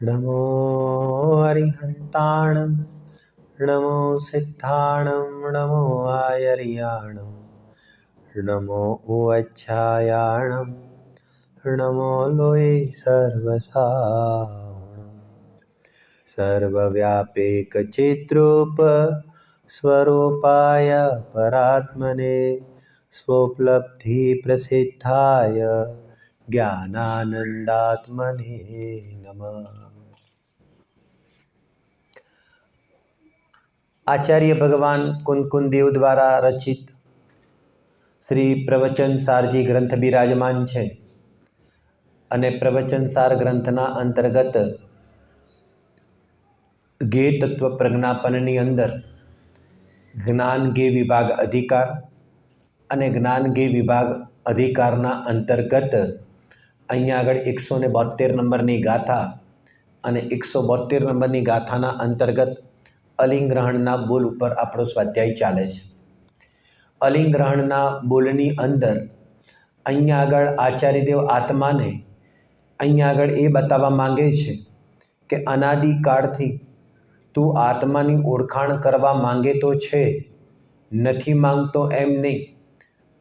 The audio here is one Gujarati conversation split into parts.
नमो अरिहन्ताणं नमो सिद्धाणं नमो आयर्याणं नमो उवच्छायाणं नमो लोये सर्वसावणं सर्वव्यापेकचित्रूप स्वरूपाय परात्मने स्वोपलब्धिप्रसिद्धाय ज्ञानानंदात्मने नमः। आचार्य भगवान कुंकुंदेव द्वारा रचित श्री प्रवचन सारजी ग्रंथ विराजमान है અને પ્રવચન સાર ગ્રંથના અંતર્ગત ગે તત્વ પ્રજ્ઞાપનની અંદર જ્ઞાન ગે વિભાગ અધિકાર અને જ્ઞાન ગે વિભાગ અધિકારના અંતર્ગત અહીંયા આગળ 172 નંબરની ગાથા અને 172 નંબરની ગાથાના અંતર્ગત અલિંગ્રહણના બોલ ઉપર આપણો સ્વાધ્યાય ચાલે છે। અલિંગ્રહણના બોલની અંદર અહીંયા આગળ આચાર્યદેવ આત્માને અહીંયા આગળ એ બતાવવા માંગે છે કે અનાદિકાળથી તું આત્માની ઓળખાણ કરવા માંગે તો છે, નથી માંગતો એમ નહીં,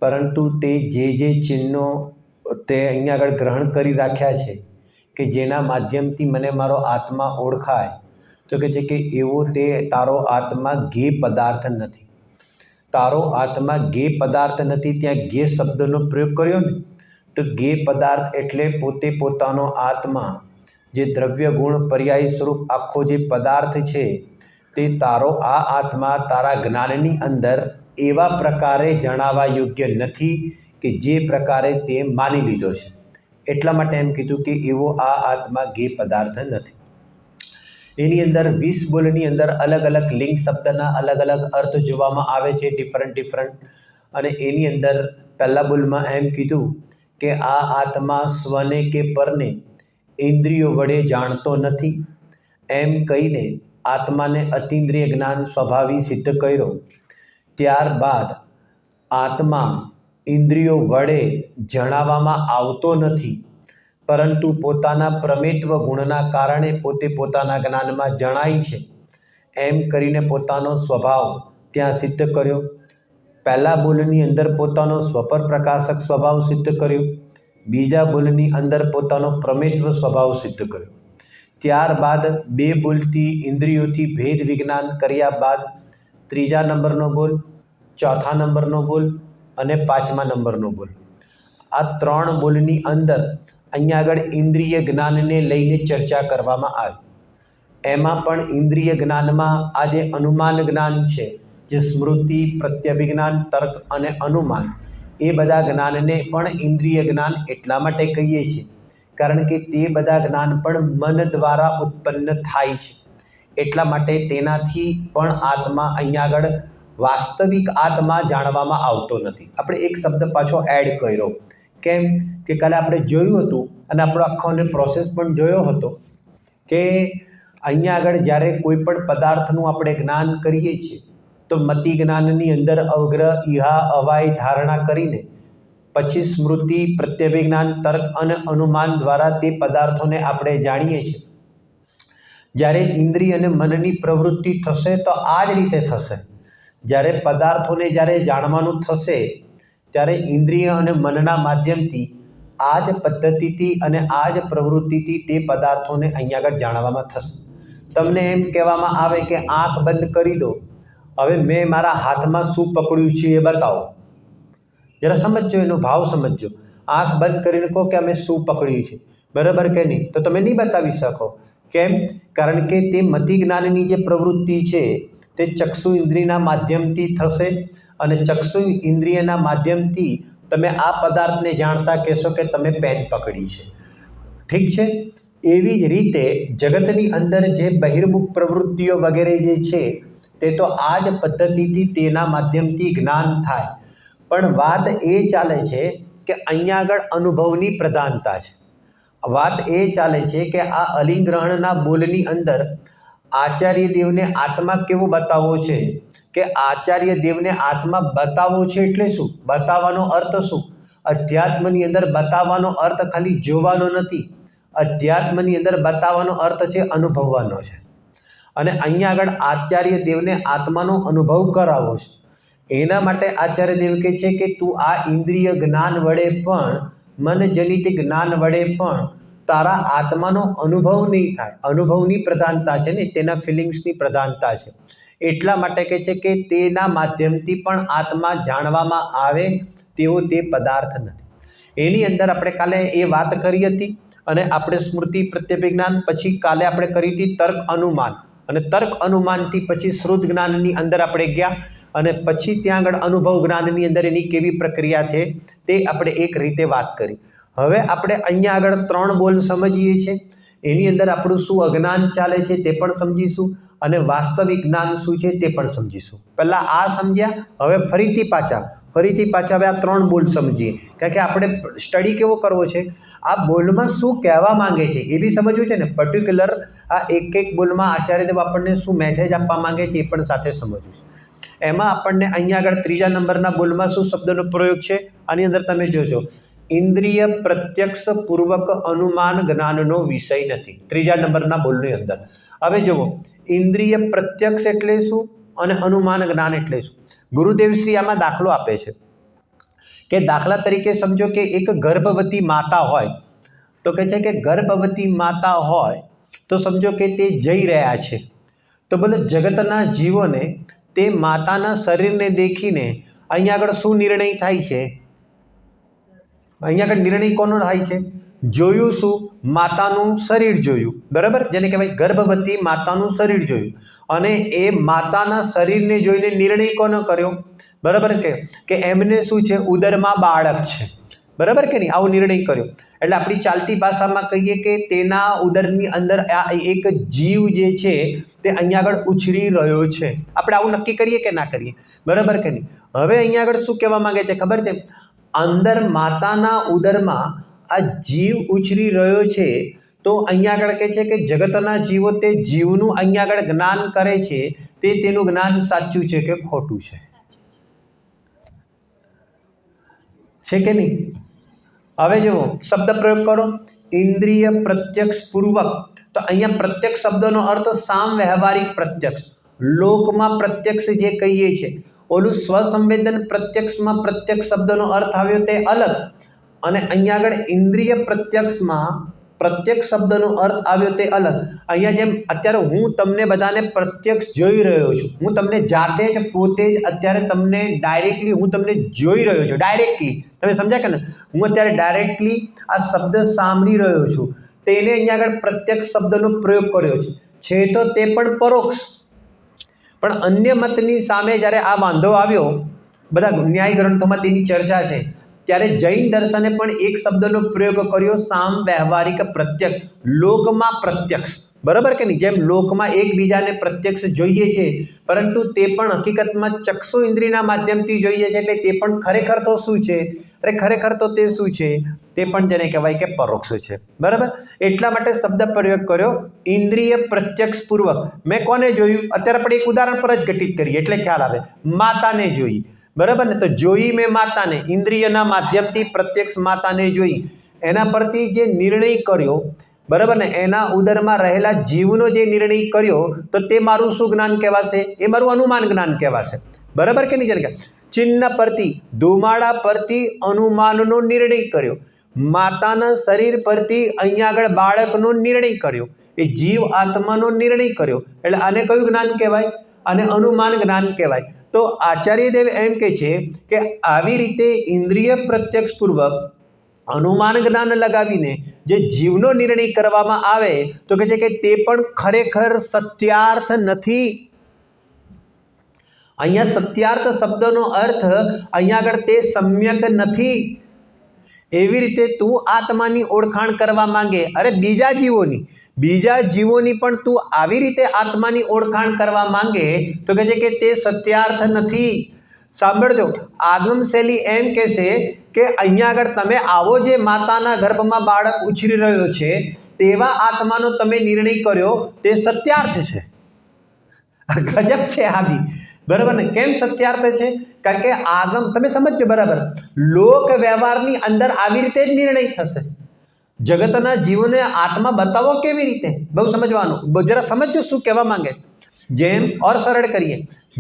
પરંતુ તે જે ચિહ્નો તે અહીંયા આગળ ગ્રહણ કરી રાખ્યા છે કે જેના માધ્યમથી મને મારો આત્મા ઓળખાય, તો કહે છે કે એવો તે તારો આત્મા ગે પદાર્થ નથી। તારો આત્મા ગે પદાર્થ નથી, ત્યાં ગે શબ્દનો પ્રયોગ કર્યો ને, તો ગે પદાર્થ એટલે પોતે પોતાનો આત્મા જે દ્રવ્ય ગુણ પર્યાય સ્વરૂપ આખો જે પદાર્થ છે તે તારો આ આત્મા તારા જ્ઞાનની અંદર એવા પ્રકારે જણાવવા યોગ્ય નથી કે જે પ્રકારે તે માની લીધો છે। એટલા માટે એમ કીધું કે એવો આ આત્મા ગે પદાર્થ નથી। એની અંદર 20 બોલની અંદર અલગ અલગ લિંગ શબ્દના અલગ અલગ અર્થ જોવામાં આવે છે, ડિફરન્ટ। અને એની અંદર પહેલા બોલમાં એમ કીધું કે આ આત્મા સ્વને કે પરને ઇન્દ્રિયો વડે જાણતો નથી એમ કહીને આત્માને અતિન્દ્રિય જ્ઞાન સ્વભાવી સિદ્ધ કર્યો। ત્યારબાદ આત્મા ઇન્દ્રિયો વડે જણાવવામાં આવતો નથી, પરંતુ પોતાના પ્રમેત્વ ગુણના કારણે પોતે પોતાના જ્ઞાનમાં જણાય છે એમ કરીને પોતાનો સ્વભાવ ત્યાં સિદ્ધ કર્યો। પહેલા બોલની અંદર પોતાનો સ્વપર પ્રકાશક સ્વભાવ સિદ્ધ કર્યો, બીજા બોલની અંદર પોતાનો પ્રમેત્વ સ્વભાવ સિદ્ધ કર્યો। ત્યારબાદ 2 બોલથી ઇન્દ્રિયોથી ભેદ વિજ્ઞાન કર્યા બાદ ત્રીજા નંબરનો બોલ, ચોથા નંબરનો બોલ અને 5મા નંબરનો બોલ, આ 3 બોલની અંદર અહીંયા આગળ ઇન્દ્રિય જ્ઞાનને લઈને ચર્ચા કરવામાં આવી। એમાં પણ ઇન્દ્રિય જ્ઞાનમાં આ જે અનુમાન જ્ઞાન છે, જે સ્મૃતિ, પ્રત્યભિજ્ઞાન, તર્ક અને અનુમાન, એ બધા જ્ઞાનને પણ ઇન્દ્રિય જ્ઞાન એટલા માટે કહીએ છીએ કારણ કે તે બધા જ્ઞાન પણ મન દ્વારા ઉત્પન્ન થાય છે। એટલા માટે તેનાથી પણ આત્મા અહીંયા આગળ વાસ્તવિક આત્મા જાણવામાં આવતો નથી। આપણે એક શબ્દ પાછો એડ કર્યો, કેમ કે કાલે આપણે જોયું હતું અને આપણો આખોને પ્રોસેસ પણ જોયો હતો કે અહીંયા આગળ જ્યારે કોઈ પણ પદાર્થનું આપણે જ્ઞાન કરીએ છીએ તો મતિ જ્ઞાનની અંદર અવગ્રહ, ઇહા, અવાય ધારણા કરીને પછી સ્મૃતિ, પ્રત્યભિજ્ઞાન, તર્ક અને અનુમાન દ્વારા તે પદાર્થોને આપણે જાણીએ છીએ। જ્યારે ઇન્દ્રિય અને મનની પ્રવૃત્તિ થશે તો આ જ રીતે થશે। જ્યારે પદાર્થોને જ્યારે જાણવાનું થશે ત્યારે ઇન્દ્રિય અને મનના માધ્યમથી આ જ પદ્ધતિથી અને આ જ પ્રવૃત્તિથી તે પદાર્થોને અહીંયા આગળ જાણવામાં થશે। તમને એમ કહેવામાં આવે કે આંખ બંધ કરી દો, હવે મેં મારા હાથમાં શું પકડ્યું છે એ બતાવો, જરા સમજજો, એનો ભાવ સમજજો। આંખ બંધ કરીને કહો કે અમે શું પકડ્યું છે, બરાબર કે નહીં, તો તમે નહીં બતાવી શકો। કેમ? કારણ કે તે મતિ જ્ઞાનની જે પ્રવૃત્તિ છે તે ચક્ષુ ઇન્દ્રિયના માધ્યમથી થશે અને ચક્ષુ ઇન્દ્રિયના માધ્યમથી તમે આ પદાર્થને જાણતા કહેશો કે તમે પેન પકડી છે, ઠીક છે। એવી જ રીતે જગતની અંદર જે બહિર્મુખ પ્રવૃત્તિઓ વગેરે જે છે તે તો આ જ પદ્ધતિથી તેના માધ્યમથી જ્ઞાન થાય, પણ વાત એ ચાલે છે કે અહીંયા આગળ અનુભવની પ્રધાનતા છે। વાત એ ચાલે છે કે આ અલિંગ્રહણના બોલની અંદર આચાર્ય દેવને આત્મા કેવો બતાવવો છે કે આચાર્ય દેવને આત્મા બતાવવો છે એટલે શું, બતાવવાનો અર્થ શું? અધ્યાત્મની અંદર બતાવવાનો અર્થ ખાલી જોવાનો નથી, અધ્યાત્મની અંદર બતાવવાનો અર્થ છે અનુભવવાનો છે, અને અહીંયા આગળ આચાર્ય દેવને આત્માનો અનુભવ કરાવવો છે. એના માટે આચાર્ય દેવ કહે છે કે તું આ ઇન્દ્રિય જ્ઞાન વડે પણ, મનજનિત જ્ઞાન વડે પણ તારા આત્માનો અનુભવ નહીં થાય. અનુભવની પ્રધાનતા છે ને, તેના ફિલિંગ્સની પ્રધાનતા છે. એટલા માટે કહે છે કે તેના માધ્યમથી પણ આત્મા જાણવામાં આવે તેવો તે પદાર્થ નથી. એની અંદર આપણે કાલે એ વાત કરી હતી, અને આપણે સ્મૃતિ પ્રત્યભિજ્ઞાન, પછી કાલે આપણે કરી હતી તર્ક અનુમાન, અને તર્ક અનુમાનથી પછી શ્રુત જ્ઞાનની અંદર આપણે ગયા, અને પછી ત્યાં આગળ અનુભવ જ્ઞાનની અંદર એની કેવી પ્રક્રિયા છે તે આપણે એક રીતે વાત કરી. હવે આપણે અહીંયા આગળ 3 બોલ સમજીએ છીએ. એની અંદર આપણું શું અજ્ઞાન ચાલે છે તે પણ સમજીશું, અને વાસ્તવિક જ્ઞાન શું છે તે પણ સમજીશું. પહેલાં આ સમજ્યા, હવે ફરીથી પાછા હવે આ 3 બોલ સમજીએ. કારણ કે આપણે સ્ટડી કેવો કરવો છે, આ બોલમાં શું કહેવા માંગે છે એ બી સમજવું છે ને. પર્ટિક્યુલર આ એક બોલમાં આચાર્યદેવ આપણને શું મેસેજ આપવા માંગે છે એ પણ સાથે સમજવું છે. એમાં આપણને અહીંયા આગળ 3જા નંબરના બોલમાં શું શબ્દનો પ્રયોગ છે, આની અંદર તમે જોજો, ઇન્દ્રિય પ્રત્યક્ષ પૂર્વક અનુમાન જ્ઞાનનો વિષય નથી. 3જા નંબરના બોલની અંદર હવે જુઓ, ઇન્દ્રિય પ્રત્યક્ષ એટલે શું અને અનુમાન જ્ઞાન એટલે શું. ગુરુદેવશ્રી આમાં દાખલો આપે છે કે દાખલા તરીકે સમજો કે એક ગર્ભવતી માતા હોય, તો કહે છે કે ગર્ભવતી માતા હોય તો સમજો કે તે જઈ રહ્યા છે, તો બોલો જગતના જીવોને તે માતાના શરીરને દેખીને અહીંયા આગળ શું નિર્ણય થાય છે? અહીંયા આગળ નિર્ણય કોનો થાય છે? જોયું શું? માતાનું શરીર જોયું, બરાબર, જેને કહેવાય ગર્ભવતી માતાનું શરીર જોયું, અને એ માતાના શરીરને જોઈને નિર્ણય કોનો કર્યો? બરાબર કે એમને શું છે, ઉદરમાં બાળક છે, બરાબર કે નહીં? આવો નિર્ણય કર્યો. એટલે આપણી ચાલતી ભાષામાં કહીએ કે તેના ઉદરની અંદર આ એક જીવ જે છે તે અહીંયા આગળ ઉછરી રહ્યો છે. આપણે આવું નક્કી કરીએ કે ના કરીએ? બરાબર કે નહીં? હવે અહીંયા આગળ શું કહેવા માંગે છે ખબર છે? અંદર માતાના ઉદરમાં આ જીવ ઉછરી રહ્યો છે, તો અહીંયા આગળ કહે છે કે જગતના જીવો તે જીવનું અહીંયા આગળ જ્ઞાન કરે છે, તે તેનું જ્ઞાન સાચું છે કે ખોટું છે કે નહીં? હવે જુઓ, શબ્દ પ્રયોગ કરો, ઇન્દ્રિય પ્રત્યક્ષ પૂર્વક. તો અહીંયા પ્રત્યક્ષ શબ્દનો અર્થ સામ વ્યવહારિક પ્રત્યક્ષ, લોકમાં પ્રત્યક્ષ જે કહીએ છીએ. ઓલું સ્વસંવેદન પ્રત્યક્ષમાં પ્રત્યક્ષ શબ્દનો અર્થ આવ્યો તે અલગ, અને અહીંયા આગળ ઇન્દ્રિય પ્રત્યક્ષમાં પ્રત્યક્ષ શબ્દનો અર્થ આવ્યો તે અલગ. અહીંયા જેમ અત્યારે હું તમને બધાને પ્રત્યક્ષ જોઈ રહ્યો છું, હું તમને જાતે જ પોતે જ અત્યારે તમને ડાયરેક્ટલી હું તમને જોઈ રહ્યો છું, ડાયરેક્ટલી. તમે સમજ્યા કે ને? હું અત્યારે ડાયરેક્ટલી આ શબ્દ સાંભળી રહ્યો છું, તેને અહીંયા આગળ પ્રત્યક્ષ શબ્દનો પ્રયોગ કર્યો છે તો તે પણ પરોક્ષ. પણ અન્ય મતની સામે જ્યારે આ વાંધો આવ્યો, બધા ન્યાય ગ્રંથોમાં તેની ચર્ચા છે, ત્યારે જૈન દર્શને પણ એક શબ્દનો પ્રયોગ કર્યો, સામ વ્યવહારિક પ્રત્યક્ષ, લોકમાં પ્રત્યક્ષ, બરાબર કે નહીં? જેમ લોકમાં એકબીજાને પ્રત્યક્ષ જોઈએ છે, પરંતુ તે પણ હકીકતમાં ચક્ષુ ઇન્દ્રિયના માધ્યમથી જોઈએ છે, એટલે તે પણ ખરેખર તો શું છે? અરે ખરેખર તો તે શું છે? તે પણ જેને કહેવાય કે પરોક્ષ છે, બરાબર. એટલા માટે શબ્દ પ્રયોગ કર્યો ઇન્દ્રિય પ્રત્યક્ષ પૂર્વક. મેં કોને જોયું? અત્યારે આપણે એક ઉદાહરણ પર જ ઘટિત કરીએ એટલે ખ્યાલ આવે. માતાને જોઈ, બરાબર ને? તો જોઈ મેં માતાને, ઇન્દ્રિયના માધ્યમથી પ્રત્યક્ષ માતાને જોઈ, એના પરથી જે નિર્ણય કર્યો, બરાબર ને, એના ઉદરમાં રહેલા જીવનો જે નિર્ણય કર્યો, તો તે મારું શું જ્ઞાન કહેવાશે? એ મારું અનુમાન જ્ઞાન કહેવાશે, બરાબર કે નહીં? ચિહ્ન પરથી, ધુમાડા પરથી અનુમાનનો નિર્ણય કર્યો, માતાના શરીર પરથી અહીંયા આગળ બાળકનો નિર્ણય કર્યો, એ જીવ આત્માનો નિર્ણય કર્યો, એટલે આને કયું જ્ઞાન કહેવાય? આને અનુમાન જ્ઞાન કહેવાય. તો આચાર્યદેવ એમ કહે છે કે આવી રીતે ઇન્દ્રિય પ્રત્યક્ષ પૂર્વક અનુમાન જ્ઞાન લગાવીને જે જીવનો નિર્ણય કરવામાં આવે, તો કહે છે કે તે પણ ખરેખર સત્યાર્થ નથી. અહીંયા સત્યાર્થ શબ્દનો અર્થ અહીંયા આગળ તે સમ્યક નથી. એવી રીતે તું આત્માની ઓળખાણ કરવા માંગે, અરે બીજા જીવોની પણ તું આવી રીતે આત્માની ઓળખાણ કરવા માંગે, તો કહે છે કે તે સત્યાર્થ નથી. સાંભળજો, આગમ શૈલી એમ કહેશે કે અહીંયા આગળ તમે આવો જે માતાના ગર્ભમાં બાળક ઉછરી રહ્યો છે તેવા આત્માનો તમે નિર્ણય કર્યો, તે સત્યાર્થ છે. ગજબ છે આ બી, બરાબર ને? કેમ સત્યાર્થ છે? કારણ કે આગમ, તમે સમજજો બરાબર, લોક વ્યવહારની અંદર આવી રીતે જ નિર્ણય થશે. જગતના જીવોને આત્મા બતાવો કેવી રીતે? બહુ સમજવાનું, જરા સમજો શું કહેવા માંગે. જેમ ઓર સરળ કરીએ,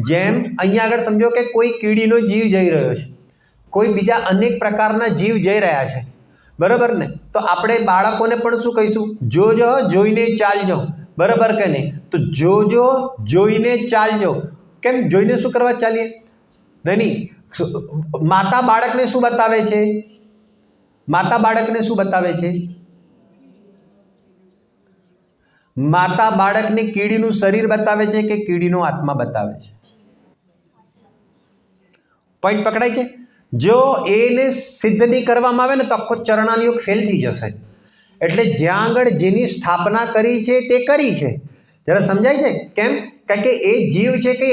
જેમ અહીંયા આગળ સમજો કે કોઈ કીડીનો જીવ જઈ રહ્યો છે, કોઈ બીજા અનેક પ્રકારના જીવ જઈ રહ્યા છે, બરાબર ને? તો આપણે બાળકોને પણ શું કહીશું? જોજો, જોઈને ચાલજો, બરાબર કે નહીં? તો જોજો, જોઈને ચાલજો. કેમ જોઈને શું કરવા ચાલીએ? નહીં, માતા બાળકને શું બતાવે છે? માતા બાળકને શું બતાવે છે? માતા બાળકને કીડીનું શરીર બતાવે છે કે કીડીનો આત્મા બતાવે છે? પોઈન્ટ પકડાય છે? જો એને સિદ્ધ નહીં કરવામાં આવે ને તો આખો ચરણાનો યોગ ફેલ થઈ જશે. એટલે જ્યાં આગળ જેની સ્થાપના કરી છે તે કરી છે. જરા સમજાય છે? કેમ? કારણ કે એ જીવ છે કે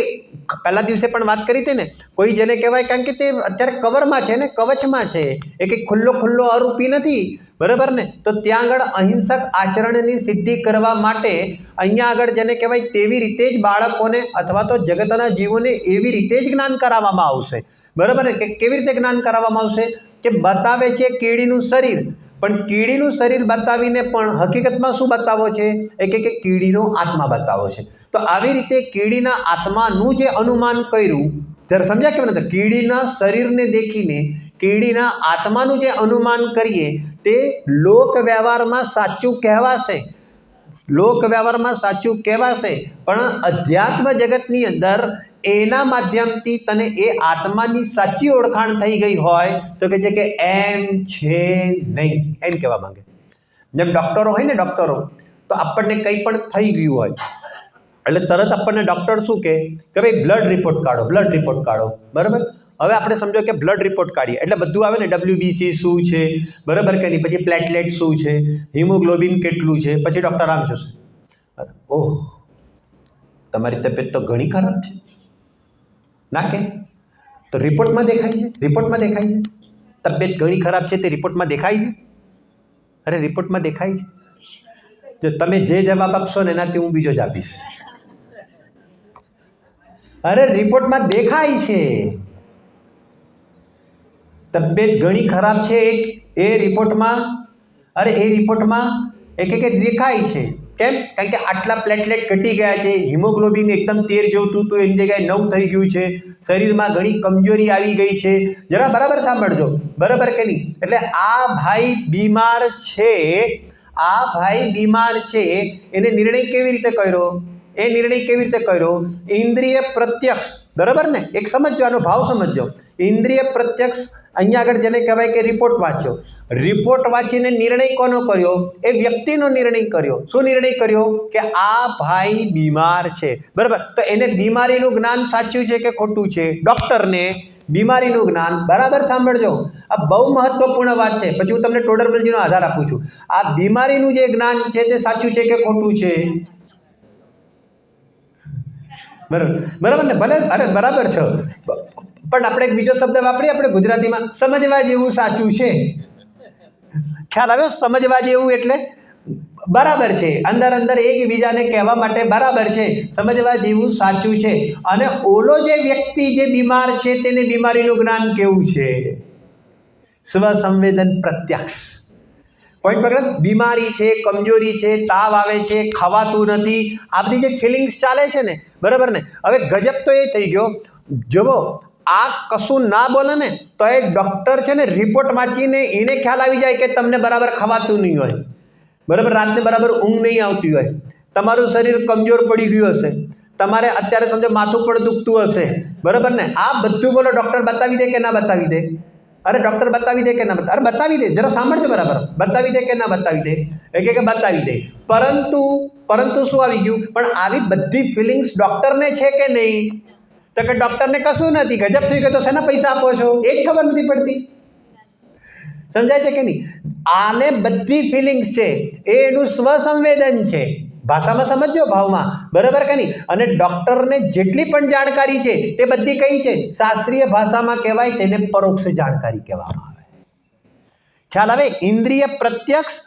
પહેલા દિવસે પણ વાત કરી હતી ને, કોઈ જેને કહેવાય, કારણ કે તે અત્યારે કવરમાં છે ને, કવચમાં છે, એ કંઈ ખુલ્લો આરોપી નથી, બરાબર ને? તો ત્યાં આગળ અહિંસક આચરણની સિદ્ધિ કરવા માટે અહીંયા આગળ જેને કહેવાય તેવી રીતે જ બાળકોને અથવા તો જગતના જીવોને એવી રીતે જ જ્ઞાન કરાવવામાં આવશે, બરાબર ને? કે કેવી રીતે જ્ઞાન કરાવવામાં આવશે? કે બતાવે છે કીડીનું શરીર, પણ કીડીનું શરીર બતાવીને પણ હકીકતમાં શું બતાવો છે? એ કે કીડીનો આત્મા બતાવો છે. તો આવી રીતે કીડીના આત્માનું જે અનુમાન કર્યું, જ્યારે સમજ્યા કેમ નથી? કીડીના શરીરને દેખીને કીડીના આત્માનું જે અનુમાન કરીએ તે લોક વ્યવહારમાં સાચું કહેવાશે, લોક વ્યવહારમાં સાચું કહેવાશે, પણ અધ્યાત્મ જગતની અંદર એના માધ્યમથી તને એ આત્માની સાચી ઓળખાણ થઈ ગઈ હોય તો કે છે કે એમ છે નહીં, એમ કહેવા માંગે. જેમ ડૉક્ટરો હોય ને, ડૉક્ટરો તો આપણને કંઈ પણ થઈ ગયું હોય એટલે તરત આપણને ડૉક્ટર શું કહે કે ભાઈ બ્લડ રિપોર્ટ કાઢો, બ્લડ રિપોર્ટ કાઢો, બરાબર? હવે આપણે સમજો કે બ્લડ રિપોર્ટ કાઢીએ એટલે બધું આવે ને, WBC શું છે, બરાબર કે નહીં? પછી પ્લેટલેટ શું છે, હિમોગ્લોબિન કેટલું છે, પછી ડૉક્ટર આમ જોશે, ઓહ તમારી તબિયત તો ઘણી ખરાબ છે, ના કે? તો રિપોર્ટમાં દેખાય છે, રિપોર્ટમાં દેખાય છે. તબિયત ઘણી ખરાબ છે તે રિપોર્ટમાં દેખાય છે? અરે રિપોર્ટમાં દેખાય છે. જો તમે જે જવાબ આપશો ને એનાથી હું બીજો જ આપીશ. અરે રિપોર્ટમાં દેખાય છે, તબિયત ઘણી ખરાબ છે એ રિપોર્ટમાં, અરે એ રિપોર્ટમાં એક દેખાય છે. કેમ? કારણ કે આટલા પ્લેટલેટ ઘટી ગયા છે, હિમોગ્લોબિન એકદમ 13 જેવું હતું એની જગ્યાએ 9 થઈ ગયું છે, શરીરમાં ઘણી કમજોરી આવી ગઈ છે. જરા બરાબર સાંભળજો, બરાબર કે નહીં? એટલે આ ભાઈ બીમાર છે, આ ભાઈ બીમાર છે, એને નિર્ણય કેવી રીતે કર્યો? એ નિર્ણય કેવી રીતે કર્યો? ઇન્દ્રિય પ્રત્યક્ષ, બરાબર ને? એક સમજવાનો ભાવ સમજજો. ઇન્દ્રિય પ્રત્યક્ષ અહીંયા આગળ જેને કહેવાય કે રિપોર્ટ વાંચ્યો, રિપોર્ટ વાંચીને નિર્ણય કોનો કર્યો? એ વ્યક્તિનો નિર્ણય કર્યો. શું નિર્ણય કર્યો? કે આ ભાઈ બીમાર છે, બરાબર? તો એને બીમારીનું જ્ઞાન સાચું છે કે ખોટું છે? ડૉક્ટરને બીમારીનું જ્ઞાન, બરાબર સાંભળજો, આ બહુ મહત્વપૂર્ણ વાત છે. પછી હું તમને ટોડરમલજીનો આધાર આપું છું. આ બીમારીનું જે જ્ઞાન છે તે સાચું છે કે ખોટું છે? બરાબર ને? ભલે, અરે બરાબર છે, પણ આપણે એક બીજો શબ્દ વાપરીએ આપણે ગુજરાતીમાં, સમજવા જેવું સાચું છે. ખ્યાલ આવ્યો? સમજવા જેવું એટલે બરાબર છે, અંદર અંદર એકબીજાને કહેવા માટે બરાબર છે, સમજવા જેવું સાચું છે. અને ઓલો જે વ્યક્તિ જે બીમાર છે તેને બીમારીનું જ્ઞાન કેવું છે? સ્વસંવેદન પ્રત્યક્ષ. પોઈન્ટ પકડ. બીમારી છે, કમજોરી છે, તાવ આવે છે, ખવાતું નથી, આ બધી જે ફિલિંગ્સ ચાલે છે ને, બરાબર ને? હવે ગજબ તો એ થઈ ગયો, જુઓ આ કશું ના બોલે ને તો એ ડૉક્ટર છે ને રિપોર્ટ વાંચીને એને ખ્યાલ આવી જાય કે તમને બરાબર ખવાતું નહીં હોય, બરાબર? રાતને બરાબર ઊંઘ નહીં આવતી હોય, તમારું શરીર કમજોર પડી ગયું હશે, તમારે અત્યારે સમજો માથું પણ દુખતું હશે, બરાબર ને? આ બધું બોલો ડૉક્ટર બતાવી દે કે ના બતાવી દે? અરે ડૉક્ટર બતાવી દે કે ના બતાવે? અરે બતાવી દે, જરા સાંભળજો બરાબર. બતાવી દે કે ના બતાવી દે? એ કે બતાવી દે. પરંતુ શું આવી ગયું? પણ આવી બધી ફિલિંગ્સ ડૉક્ટરને છે કે નહીં? તો કે ડૉક્ટરને કશું નથી. ગજબ થઈ ગયો, તો શેના પૈસા આપો છો એ જ ખબર નથી પડતી. સમજાય છે કે નહીં? આને બધી ફિલિંગ્સ છે એ એનું સ્વસંવેદન છે. ભાષામાં સમજો, ભાવમાં, બરાબર કે નહીં? અને ડૉક્ટરને જેટલી પણ જાણકારી છે તે બધી કઈ છે? શાસ્ત્રીય ભાષામાં કહેવાય તેને પરોક્ષ જાણકારી કહેવામાં આવે. ખ્યાલ આવે? ઇન્દ્રિય પ્રત્યક્ષ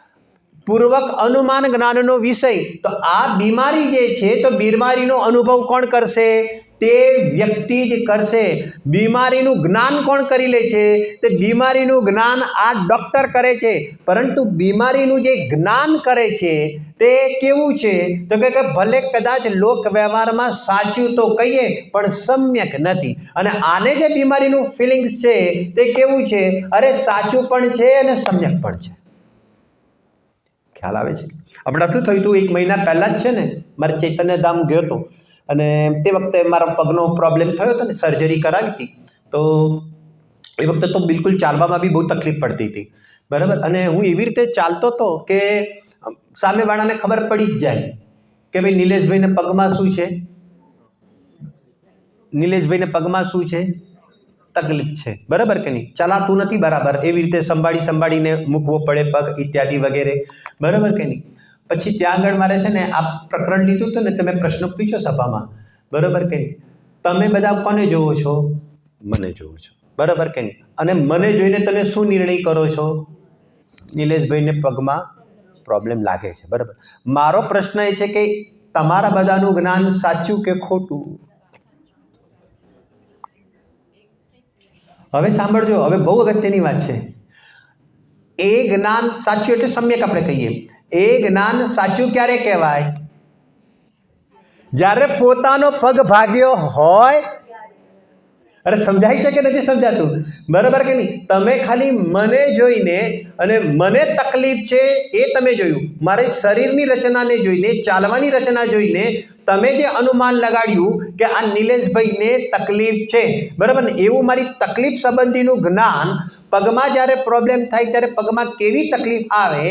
પૂર્વક અનુમાન જ્ઞાનનો વિષય. તો આ બીમારી જે છે તો બીમારીનો અનુભવ કોણ કરશે? તે વ્યક્તિ જ કરશે. બીમારીનું જ્ઞાન કોણ કરી લે છે? તે બીમારીનું જ્ઞાન આ ડૉક્ટર કરે છે, પરંતુ બીમારીનું જે જ્ઞાન કરે છે તે કેવું છે? તો કે ભલે કદાચ લોક વ્યવહારમાં સાચું તો કહીએ પણ સમ્યક નથી. અને આને જે બીમારીનું ફિલિંગ્સ છે તે કેવું છે? અરે સાચું પણ છે અને સમ્યક પણ છે. ખ્યાલ આવે છે? હમણાં શું થયું હતું, 1 મહિના પહેલાં જ છે ને મારે ચૈતન્યધામ ગયો હતો અને તે વખતે મારા પગનો પ્રોબ્લેમ થયો હતો ને, સર્જરી કરાવી હતી. તો એ વખતે તો બિલકુલ ચાલવામાં બી બહુ તકલીફ પડતી હતી, બરાબર. અને હું એવી રીતે ચાલતો હતો કે સામેવાળાને ખબર પડી જ જાય કે ભાઈ નિલેશભાઈને પગમાં શું છે, નિલેશભાઈને પગમાં શું છે, તકલીફ છે, બરાબર કે નહીં? ચલાતું નથી બરાબર, એવી રીતે સંભાળીને મૂકવો પડે પગ ઇત્યાદિ વગેરે, બરાબર કે નહીં? પછી ત્યાં આગળ મારે છે ને આ પ્રકરણ લીધું હતું ને, તમે પ્રશ્ન પૂછ્યો સભામાં, બરાબર કે નહીં? તમે બધા કોને જોવો છો? મને જોવો છો, બરાબર કે નહીં? અને મને જોઈને તમે શું નિર્ણય કરો છો? નિલેશભાઈને પગમાં પ્રોબ્લેમ લાગે છે, બરાબર. મારો પ્રશ્ન એ છે કે તમારા બધાનું જ્ઞાન સાચું કે ખોટું? હવે સાંભળજો, હવે બહુ અગત્યની વાત છે. એ જ્ઞાન સાચું એટલે સમ્યક આપણે કહીએ. એ જ્ઞાન સાચું ક્યારે કહેવાય? જ્યારે પોતાનો પગ ભાગ્યો હોય. અરે સમજાય છે કે નથી સમજાતું? બરાબર કે નહીં? તમે ખાલી મને જોઈને અને મને તકલીફ છે એ તમે જોયું, મારી શરીરની રચનાને જોઈને, ચાલવાની રચના જોઈને તમે જે અનુમાન લગાડ્યું કે આ નિલેશભાઈને તકલીફ છે, બરાબર ને? એવું મારી તકલીફ સંબંધીનું જ્ઞાન પગમાં જ્યારે પ્રોબ્લેમ થાય ત્યારે પગમાં કેવી તકલીફ આવે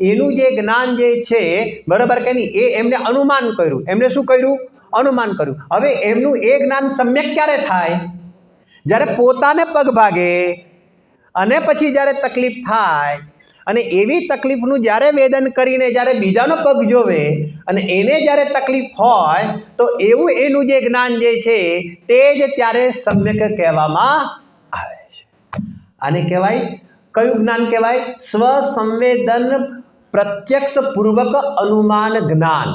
એનું જે જ્ઞાન જે છે, બરાબર કે નહીં, એ એમને અનુમાન કર્યું. એમને શું કર્યું? અનુમાન કર્યું. હવે એમનું એ જ્ઞાન સમ્યક ક્યારે થાય? જ્યારે પોતાને પગ ભાગે અને પછી જ્યારે તકલીફ થાય અને એવી તકલીફનું જ્યારે વેદન કરીને જ્યારે બીજાનો પગ જોવે અને એને જ્યારે તકલીફ હોય તો એવું એનું જે જ્ઞાન જે છે તે જ ત્યારે સમ્યક કહેવામાં આવે છે. આને કહેવાય, કયું જ્ઞાન કહેવાય? સ્વસંવેદન પ્રત્યક્ષપૂર્વક અનુમાન જ્ઞાન.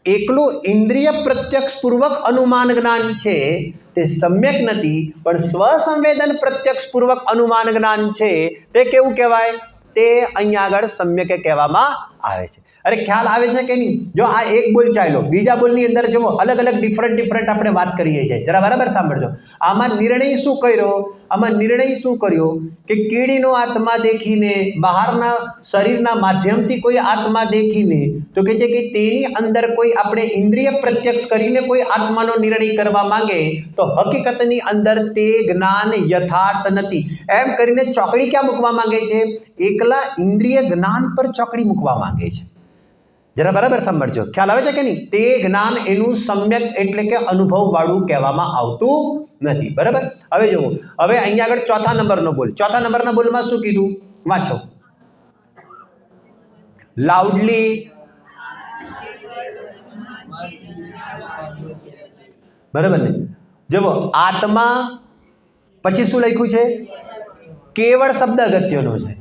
એકલું ઇન્દ્રિય પ્રત્યક્ષપૂર્વક અનુમાન જ્ઞાન છે તે સમ્યક નથી, પણ સ્વસંવેદન પ્રત્યક્ષપૂર્વક અનુમાન જ્ઞાન છે તે કેવું કહેવાય? તે અહીંયા આગળ સમ્યક કહેવામાં આવે છે. અરે ખ્યાલ આવે છે કે નહીં? જો આ એક બોલ ચાલ્યો, બીજા બોલની અંદર જુઓ અલગ અલગ ડિફરન્ટ આપણે વાત કરીએ છીએ, જરા બરાબર સાંભળજો. આમાં નિર્ણય શું કર્યો? આમાં નિર્ણય શું કર્યો કે કીડીનો આત્મા દેખીને, બહારના શરીરના માધ્યમથી કોઈ આત્મા દેખીને, તો કે છે કે તેની અંદર કોઈ આપણે ઇન્દ્રિય પ્રત્યક્ષ કરીને કોઈ આત્માનો નિર્ણય કરવા માંગે તો હકીકતની અંદર તે જ્ઞાન યથાર્થ નથી. એમ કરીને ચોકડી ક્યાં મૂકવા માંગે છે? એકલા ઇન્દ્રિય જ્ઞાન પર ચોકડી મૂકવા માંગે છે. જરા બરાબર સાંભળજો, ખ્યાલ આવે છે કે નહીં? તે જ્ઞાન એનું સમ્યક એટલે કે અનુભવ વાળું કહેવામાં આવતું નથી, બરાબર. હવે જુઓ, હવે અહીંયા આગળ ચોથા નંબરનો બોલ. ચોથા નંબરના બોલમાં શું કીધું? વાંચો. લાઉડલી. બરાબર ને? જુઓ, આત્મા પછી શું લખ્યું છે? કેવળ શબ્દ અગત્યનો છે,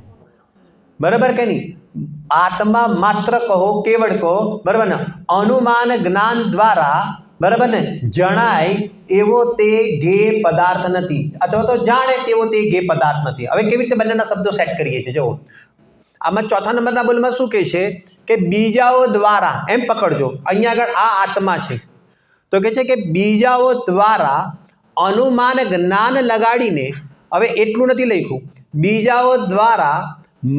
બરાબર કે નહીં? આત્મા માત્ર કહો, કેવળ કહો, બરાબર ને? અનુમાન જ્ઞાન દ્વારા, બરાબર ને, જણાય એવો તે જ્ઞેય પદાર્થ નથી, અથવા તો જાણે તેવો તે જ્ઞેય પદાર્થ નથી. હવે કેવી રીતે બંનેના શબ્દો સેટ કરીએ છીએ જુઓ. આમાં ચોથા નંબરના બોલમાં શું કહે છે કે બીજાઓ દ્વારા, એમ પકડજો, અહીંયા આગળ આ આત્મા છે તો કહે છે કે બીજાઓ દ્વારા અનુમાન જ્ઞાન લગાડીને, હવે એટલું નથી લખ્યું, બીજાઓ દ્વારા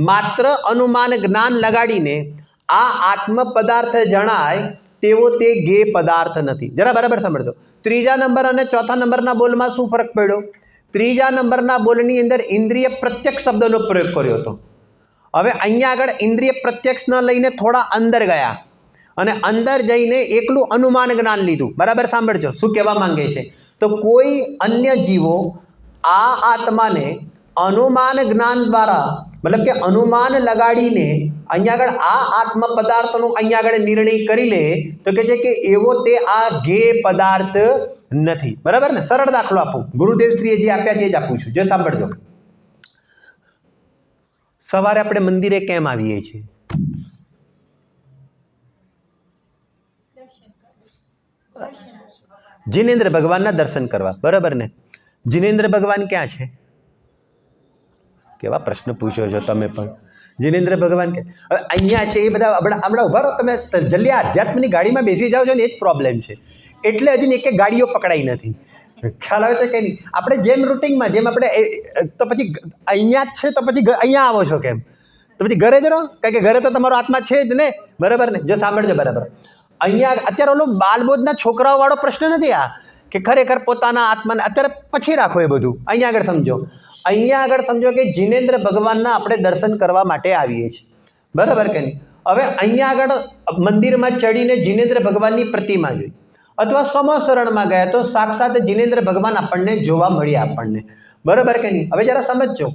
માત્ર અનુમાન જ્ઞાન લગાડીને આ આત્મ પદાર્થ જણાય તેવો તે જ્ઞેય પદાર્થ નથી. જરા બરાબર સાંભળજો. ત્રીજા નંબર અને ચોથા નંબરના બોલમાં શું ફરક પડ્યો? ત્રીજા નંબરના બોલની અંદર ઇન્દ્રિય પ્રત્યક્ષ શબ્દનો પ્રયોગ કર્યો હતો. હવે અહીંયા આગળ ઇન્દ્રિય પ્રત્યક્ષ ન લઈને થોડા અંદર ગયા અને અંદર જઈને એકલું અનુમાન જ્ઞાન લીધું. બરાબર સાંભળજો શું કહેવા માંગે છે. તો કોઈ અન્ય જીવો આ આત્માને અનુમાન જ્ઞાન દ્વારા, મતલબ કે અનુમાન લગાડીને અહીંયા આગળ આ આત્મ પદાર્થનો અહીંયા આગળ નિર્ણય કરી લે તો કે છે કે એવો તે આ જ્ઞેય પદાર્થ નથી. બરાબર ને? સરળ દાખલો આપું, ગુરુદેવશ્રીએ જે આપ્યા છે એ જ આપું છું, જો સાંભળજો. સવારે આપણે મંદિરે કેમ આવીએ છીએ? जिनेन्द्र भगवानना दर्शन करवा, बराबर ने? जिनेन्द्र भगवान क्या है? केवा प्रश्न पूछो छो तमे पण। जिनेन्द्र भगवान के अहींया छे ए बधा हमણાં ઉભા રહો, તમે જલ્દી આધ્યાત્મની ગાડીમાં બેસી જાઓ છો ને, એ જ પ્રોબ્લેમ છે, એટલે હજી એક ગાડીઓ પકડાઈ નથી। ખ્યાલ આવે છે કે નહીં? આપણે જેમ રૂટિંગમાં જેમ આપણે તો પછી અહીંયા જ છે તો પછી અહીંયા આવો છો કેમ? તો પછી ઘરે જ રહો, કારણ કે ઘરે તો તમારો આત્મા છે જ ને, બરાબર ને? જો સાંભળજો બરાબર, અહીંયા અત્યારે ઓલો બાલબોધના છોકરાઓવાળો પ્રશ્ન નથી આ કે ખરેખર પોતાના આત્માને અત્યારે પછી રાખો, એ બધું અહીંયા આગળ સમજો। અહીંયા આગળ સમજો કે જીનેન્દ્ર ભગવાનના આપણે દર્શન કરવા માટે આવીએ છીએ, બરાબર કે નહીં? હવે અહીંયા આગળ મંદિરમાં ચડીને જીનેન્દ્ર ભગવાનની પ્રતિમા જોઈ અથવા સમોસરણમાં ગયા તો સાક્ષાત જીનેન્દ્ર ભગવાન આપણને જોવા મળ્યા આપણને, બરાબર કે નહીં? હવે જરા સમજજો,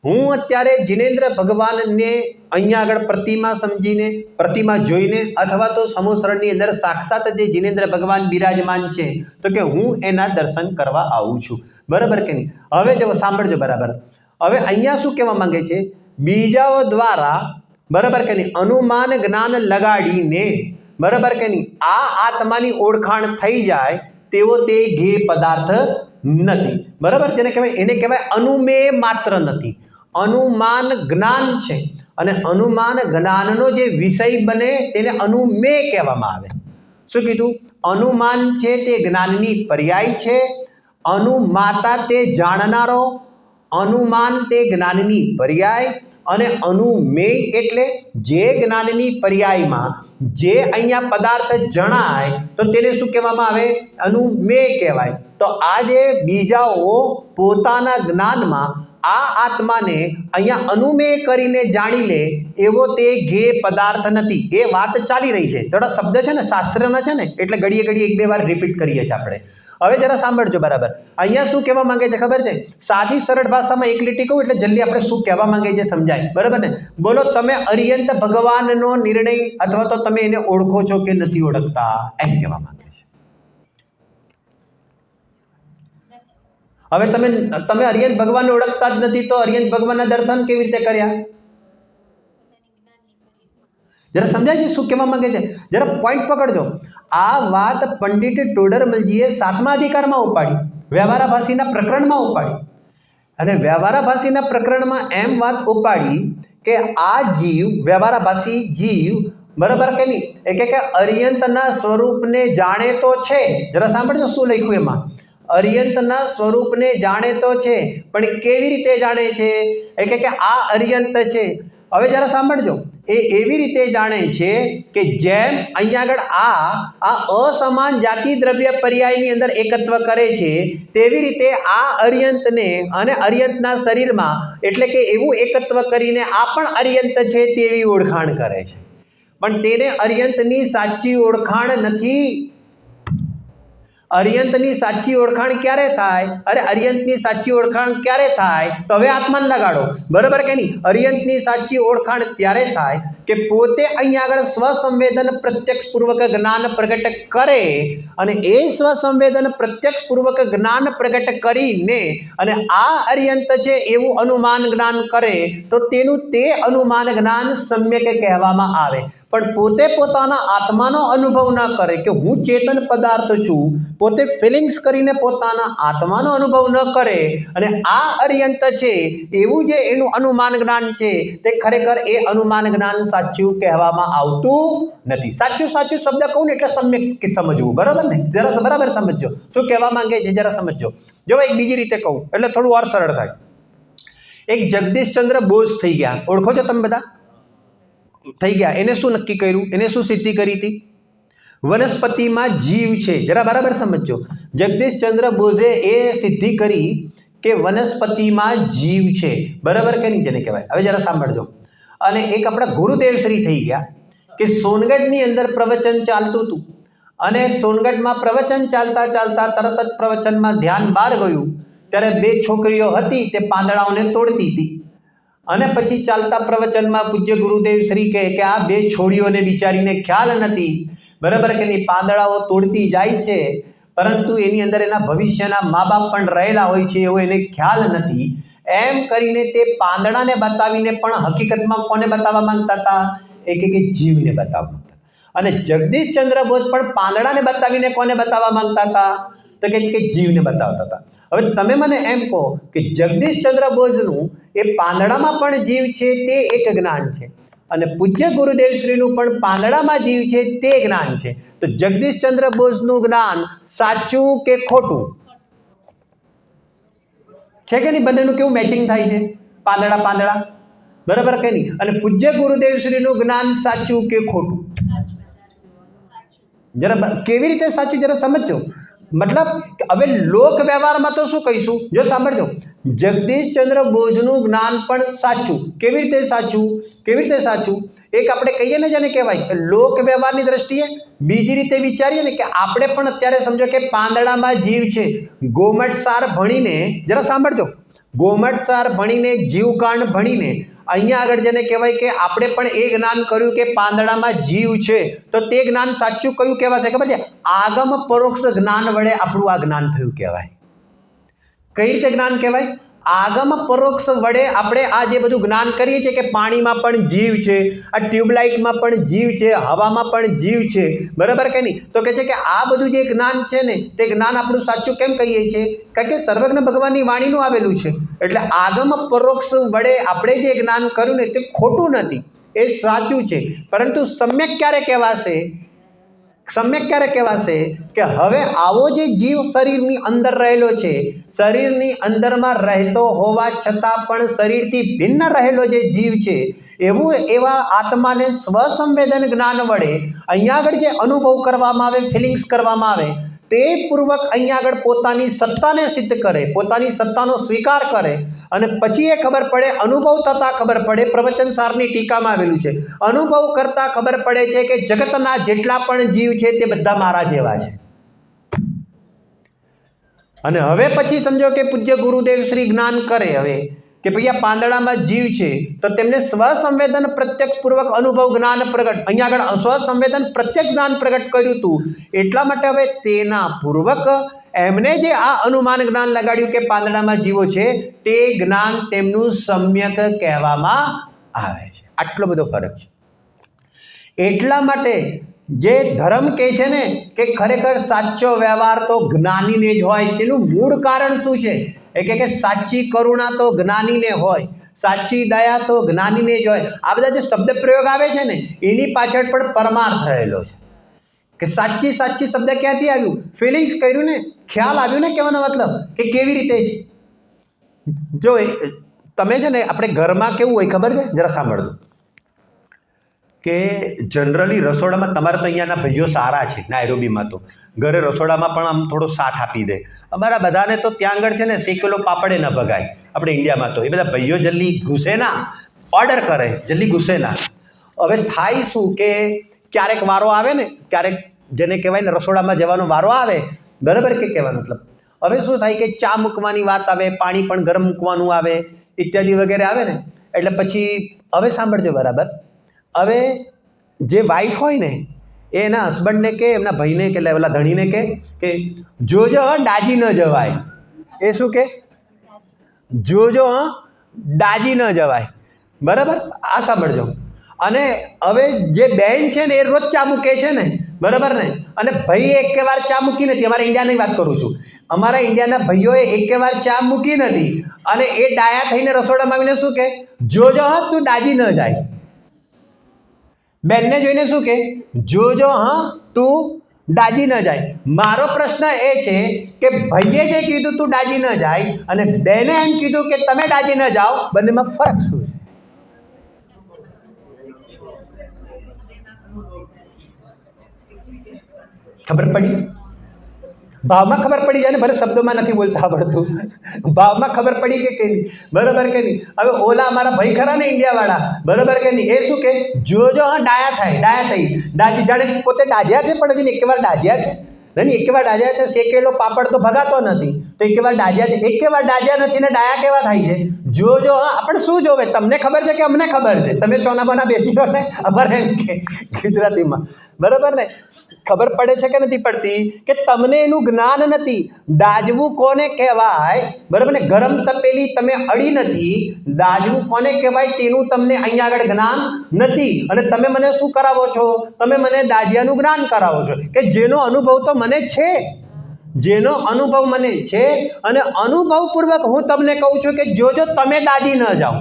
હું અત્યારે જીનેન્દ્ર ભગવાનને અહીંયા આગળ પ્રતિમા સમજીને પ્રતિમા જોઈને અથવા તો સમોસરણની અંદર સાક્ષાત જે જીનેન્દ્ર ભગવાન બિરાજમાન છે તો કે હું એના દર્શન કરવા આવું છું, બરાબર કે નહીં? હવે જો સાંભળજો બરાબર, હવે અહીંયા શું કહેવા માંગે છે? બીજાઓ દ્વારા, બરાબર કે નહીં, અનુમાન જ્ઞાન લગાડીને, બરાબર કે નહીં, આ આત્માની ઓળખાણ થઈ જાય તેવો તે જ્ઞેય પદાર્થ નથી, બરાબર? જેને કહેવાય, એને કહેવાય અનુમેય માત્ર નથી, અનુમાન જ્ઞાન છે, અને અનુમાન જ્ઞાનનો જે વિષય બને તેને અનુમેય કહેવામાં આવે। શું કીધું? અનુમાન છે તે જ્ઞાનની પર્યાય છે, અનુમાતા તે જાણનારો, અનુમાન તે જ્ઞાનની પર્યાય, અને અનુમેય એટલે જે જ્ઞાનની પર્યાયમાં જે અહીંયા પદાર્થ જણાય તો તેને શું કહેવામાં આવે? અનુમેય કહેવાય। તો આ જે બીજાઓ પોતાના જ્ઞાનમાં આ આત્માને અહીંયા અનુમેય કરીને જાણી લે એવો તે જ્ઞેય પદાર્થ નથી, એ વાત ચાલી રહી છે। થોડા શબ્દ છે ને શાસ્ત્રના છે ને, એટલે ઘડીએ ઘડીએ એક બે વાર રિપીટ કરીએ છીએ આપણે। હવે જરા સાંભળજો બરાબર, અહીંયા શું કહેવા માંગે છે ખબર છે? સાદી સરળ ભાષામાં એક લીટી કહું એટલે જલ્દી આપણે શું કહેવા માંગે છે સમજાય, બરાબર ને? બોલો, તમે અરિયંત ભગવાનનો નિર્ણય અથવા તો તમે એને ઓળખો છો કે નથી ઓળખતા, એમ કહેવા માંગે છે। હવે તમે અરિયંત ભગવાનને ઓળખતા જ નથી તો અરિયંત ભગવાનના દર્શન કેવી રીતે કર્યા? જરા સમજાય છે શું કહેવા માંગે છે? જરા પોઈન્ટ પકડજો। આ વાત પંડિત ટોડરમલજીએ 7મા અધિકારમાં ઉપાડી, વ્યવહારાભાસીના પ્રકરણમાં ઉપાડી, અને વ્યવહારાભાસીના પ્રકરણમાં એમ વાત ઉપાડી કે આ જીવ, વ્યવહારાભાસી જીવ, બરાબર કે નહીં, એ કે અરિયંતના સ્વરૂપને જાણે તો છે। જરા સાંભળજો શું લખ્યું એમાં? અરિયંતના સ્વરૂપને જાણે તો છે, પણ કેવી રીતે જાણે છે? એ કે આ અરિયંત છે। હવે જરા સાંભળજો, એ એવી રીતે જાણે છે કે જેમ અહીંયા આગળ આ અસમાન જાતિ દ્રવ્ય પર્યાયની અંદર એકત્વ કરે છે તેવી રીતે આ અરિયંતને અને અરિયંતના શરીરમાં એટલે કે એવું એકત્વ કરીને આ પણ અરિયંત છે તેવી ઓળખાણ કરે છે, પણ તેને અરિયંતની સાચી ઓળખાણ નથી। અરિયંતની સાચી ઓળખાણ ક્યારે થાય? અરે અરિયંતની સાચી ઓળખાણ ક્યારે થાય? તો હવે આત્માને લગાડો, બરાબર કે નહીં? અરિયંતની સાચી ઓળખાણ ત્યારે થાય કે પોતે અહીંયા આગળ સ્વસંવેદન પ્રત્યક્ષપૂર્વક જ્ઞાન પ્રગટ કરે, અને એ સ્વસંવેદન પ્રત્યક્ષપૂર્વક જ્ઞાન પ્રગટ કરીને અને આ અરિયંત છે એવું અનુમાન જ્ઞાન કરે તો તેનું તે અનુમાન જ્ઞાન સમ્યક કહેવામાં આવે। પણ પોતે પોતાના આત્માનો અનુભવ ન કરે કે હું ચેતન પદાર્થ છું, પોતે ફિલિંગ્સ કરીને પોતાના આત્માનો અનુભવ ન કરે અને આ અરિયંત છે એવું જે એનું અનુમાન જ્ઞાન છે તે ખરેખર એ અનુમાન જ્ઞાન સાચું કહેવામાં આવતું નથી। સાચું સાચું શબ્દ કહું ને એટલે સમ્યક સમજવું, બરાબર ને? જરા બરાબર સમજો શું કહેવા માંગે છે, જરા સમજો। જો એક બીજી રીતે કહું એટલે થોડું ઓર સરળ થાય। એક જગદીશચંદ્ર બોઝ થઈ ગયા, ઓળખો છો તમે બધા? થઈ ગયા, એને શું નક્કી કર્યું? એને શું સિદ્ધિ કરી હતી? વનસ્પતિમાં જીવ છે, જરા બરાબર સમજો। જગદીશચંદ્ર બોઝે એ સિદ્ધિ કરી કે વનસ્પતિમાં જીવ છે, બરાબર કે નહીં, જેને કહેવાય। હવે જરા સાંભળજો, અને એક આપણા ગુરુદેવ શ્રી થઈ ગયા કે સોનગઢની અંદર પ્રવચન ચાલતું હતું, અને સોનગઢમાં પ્રવચન ચાલતા ચાલતા તરત જ પ્રવચનમાં ધ્યાન બહાર ગયું ત્યારે બે છોકરીઓ હતી તે પાંદડાઓને તોડતી હતી, અને પછી ચાલતા પ્રવચનમાં પૂજ્ય ગુરુદેવ શ્રી કહે કે આ બે છોડીઓને બિચારીને ખ્યાલ નથી, બરાબર કે નહીં, પાંદડાઓ તોડતી જાય છે પરંતુ એની અંદર એના ભવિષ્યના મા બાપ પણ રહેલા હોય છે એવો એને ખ્યાલ નથી। એમ કરીને તે પાંદડાને બતાવીને પણ હકીકતમાં કોને બતાવવા માંગતા હતા? એ કે જીવને બતાવવા માંગતા। અને જગદીશચંદ્ર બોઝ પણ પાંદડાને બતાવીને કોને બતાવવા માંગતા હતા? તો કે જીવને બતાવતા હતા. હવે તમે મને એમ કહો કે જગદીશચંદ્ર બોઝનું એ પાંદડામાં પણ જીવ છે તે એક જ્ઞાન છે, અને પૂજ્ય ગુરુદેવ શ્રીનું પણ પાંદડામાં જીવ છે તે જ્ઞાન છે. તો જગદીશચંદ્ર બોઝનું જ્ઞાન સાચું કે ખોટું છે કે નહીં? બંનેનું કેવું મેચિંગ થાય છે? પાંદડા પાંદડા, બરાબર કે નહીં? અને પૂજ્ય ગુરુદેવ શ્રીનું જ્ઞાન સાચું કે ખોટું? જરા કેવી રીતે સાચું જરા સમજો. મતલબ હવે લોક વ્યવહારમાં તો શું કહીશું? જો સાંભળજો, જગદીશચંદ્ર બોઝનું જ્ઞાન પણ સાચું. કેવી રીતે સાચું? કેવી રીતે સાચું? એક આપણે કહીએ ને જેને કહેવાય લોક વ્યવહારની દ્રષ્ટિએ, બીજી રીતે વિચારીએ ને કે આપણે પણ અત્યારે સમજો કે પાંદડામાં જીવ છે. ગોમટસાર ભણીને, જરા સાંભળજો, ગોમટસાર ભણીને, જીવકાંડ ભણીને અહીંયા આગળ જેને કહેવાય કે આપણે પણ એ જ્ઞાન કર્યું કે પાંદડામાં જીવ છે, તો તે જ્ઞાન સાચું કયું કહેવાશે ખબર છે? આગમ પરોક્ષ જ્ઞાન વડે આપણું આ જ્ઞાન થયું કહેવાય. કઈ રીતે જ્ઞાન કહેવાય? આગમ પરોક્ષ વડે આપણે આ જે બધું જ્ઞાન કરીએ છીએ કે પાણીમાં પણ જીવ છે, આ ટ્યુબલાઇટમાં પણ જીવ છે, હવામાં પણ જીવ છે, બરાબર કે નહીં? તો કહે છે કે આ બધું જે જ્ઞાન છે ને તે જ્ઞાન આપણું સાચું કેમ કહીએ છીએ? કારણ કે સર્વજ્ઞ ભગવાનની વાણીનું આવેલું છે. એટલે આગમ પરોક્ષ વડે આપણે જે જ્ઞાન કર્યું ને તે ખોટું નથી, એ સાચું છે. પરંતુ સમ્યક ક્યારે કહેવાશે? સમ્યક ક્યારે કહેવાશે? કે હવે આવો જે જીવ શરીરની અંદર રહેલો છે, શરીરની અંદરમાં રહેતો હોવા છતાં પણ શરીરથી ભિન્ન રહેલો જે જીવ છે, એવા આત્માને સ્વસંવેદન જ્ઞાન વડે અહીંયા આગળ જે અનુભવ કરવામાં આવે, ફિલિંગ્સ કરવામાં આવે, તે પૂર્વક અહીંયા આગળ પોતાની સત્તાને સિદ્ધ કરે, પોતાની સત્તાનો સ્વીકાર કરે, અને પછી એ ખબર પડે, અનુભવ થતાં ખબર પડે. પ્રવચનસારની ટીકામાં આવેલું છે, અનુભવ કરતાં ખબર પડે છે કે જગતના જેટલા પણ જીવ છે તે બધા મારા જેવા છે. અને હવે પછી સમજો કે પૂજ્ય ગુરુદેવ શ્રી જ્ઞાન કરે હવે કે ભાઈ આ પાંદડામાં જીવ છે, તો તેમને સ્વસંવેદન પ્રત્યક્ષ પૂર્વક અનુભવ જ્ઞાન પ્રગટ, અહીંયા આગળ સ્વસંવેદન પ્રત્યક્ષ જ્ઞાન પ્રગટ કર્યું હતું. એટલા માટે હવે તેના પૂર્વક એમને જે આ અનુમાન જ્ઞાન લગાડ્યું કે પાંદડામાં જીવો છે, તે જ્ઞાન તેમનું સમ્યક કહેવામાં આવે છે. આટલો બધો ફરક છે. એટલા માટે જે ધર્મ કહે છે ને કે ખરેખર સાચો વ્યવહાર તો જ્ઞાનીને જ હોય, તેનું મૂળ કારણ શું છે? એ કે સાચી કરુણા તો જ્ઞાનીને હોય, સાચી દયા તો જ્ઞાનીને જ હોય. આ બધા જે શબ્દ પ્રયોગ આવે છે ને એની પાછળ પણ પરમાર્થ રહેલો છે કે સાચી સાચી શબ્દ ક્યાંથી આવ્યું? ફિલિંગ્સ કર્યું ને, ખ્યાલ આવ્યું ને, કહેવાનો મતલબ કે કેવી રીતે છે. જો તમે છે ને આપણે ઘરમાં કેવું હોય ખબર છે? જરા સાંભળજો કે જનરલી રસોડામાં તમારે તો અહીંયાના ભાઈઓ સારા છે, નાયરોબીમાં તો ઘરે રસોડામાં પણ આમ થોડો સાથ આપી દે. અમારા બધાને તો ત્યાં આગળ છે ને શેકેલો પાપડે ન ભગાય. આપણે ઇન્ડિયામાં તો એ બધા ભાઈઓ જલ્દી ઘૂસે ના, ઓર્ડર કરે, જલ્દી ઘૂસે ના. હવે થાય શું કે ક્યારેક વારો આવે ને, ક્યારેક જેને કહેવાય ને રસોડામાં જવાનો વારો આવે, બરાબર કે કહેવાનો મતલબ. હવે શું થાય કે ચા મૂકવાની વાત આવે, પાણી પણ ગરમ મૂકવાનું આવે, ઇત્યાદિ વગેરે આવે ને, એટલે પછી હવે સાંભળજો બરાબર. હવે જે વાઈફ હોય ને એ એના હસબન્ડને કે, એમના ભાઈને કે ઓલા ધણીને કે જોજો ડાજી ન જવાય. એ શું કે? જોજો ડાજી ન જવાય, બરાબર? આ સાંભળજો. અને હવે જે બેન છે ને એ રોજ ચા મૂકે છે ને, બરાબર ને, અને ભાઈ એકે વાર ચા મૂકી નથી. અમારા ઇન્ડિયાની વાત કરું છું. અમારા ઇન્ડિયાના ભાઈઓએ એકે વાર ચા મૂકી નથી, અને એ ડાયા થઈને રસોડામાં આવીને શું કે? જોજો હા તું ડાજી ન જાય. બેનને જોઈને શું કે? જોજો હા તું ડાજી ન જાય. મારો પ્રશ્ન એ છે કે ભાઈએ જે કીધું તું ડાજી ન જાય અને બેને એમ કીધું કે તમે ડાજી ન જાઓ, બંનેમાં ફરક શું છે? ખબર પડી? ભાવમાં ખબર પડી જાય ને, ભલે શબ્દોમાં નથી બોલતા આવડતું, ભાવમાં ખબર પડી કે નહીં, બરાબર કે નહીં? હવે ઓલા અમારા ભાઈ ખરા ને ઇન્ડિયાવાળા, બરાબર કે નહીં, એ શું કે? જોજો હા ડાયા થાય, ડાયા થઈ, ડાજી. જાણે પોતે ડાજ્યા છે પણ હજી એક વાર ડાજ્યા છે નહીં, એક વાર ડાજ્યા છે. શેકેલો પાપડ તો ભગાતો નથી, તો એક વાર ડાજ્યા છે. એક વાર ડાજ્યા નથી ને ડાયા કેવા થાય છે? જોજો હા. આપણે શું જોવે? તમને ખબર છે કે અમને ખબર છે? તમે ચોનાબાના બેસી રહો ને, અમારે એમ કે ગુજરાતીમાં, બરાબર ને? ખબર પડે છે કે નથી પડતી કે તમને એનું જ્ઞાન નથી. ડાજવું કોને કહેવાય, બરાબર ને? ગરમ તપેલી તમે અડી નથી, ડાજવું કોને કહેવાય તેનું તમને અહીંયા આગળ જ્ઞાન નથી. અને તમે મને શું કરાવો છો? તમે મને દાજિયાનું જ્ઞાન કરાવો છો કે જેનો અનુભવ તો મને છે, જેનો અનુભવ મને છે અને અનુભવપૂર્વક હું તમને કહું છું કે જો તમે દાજી ન જાઓ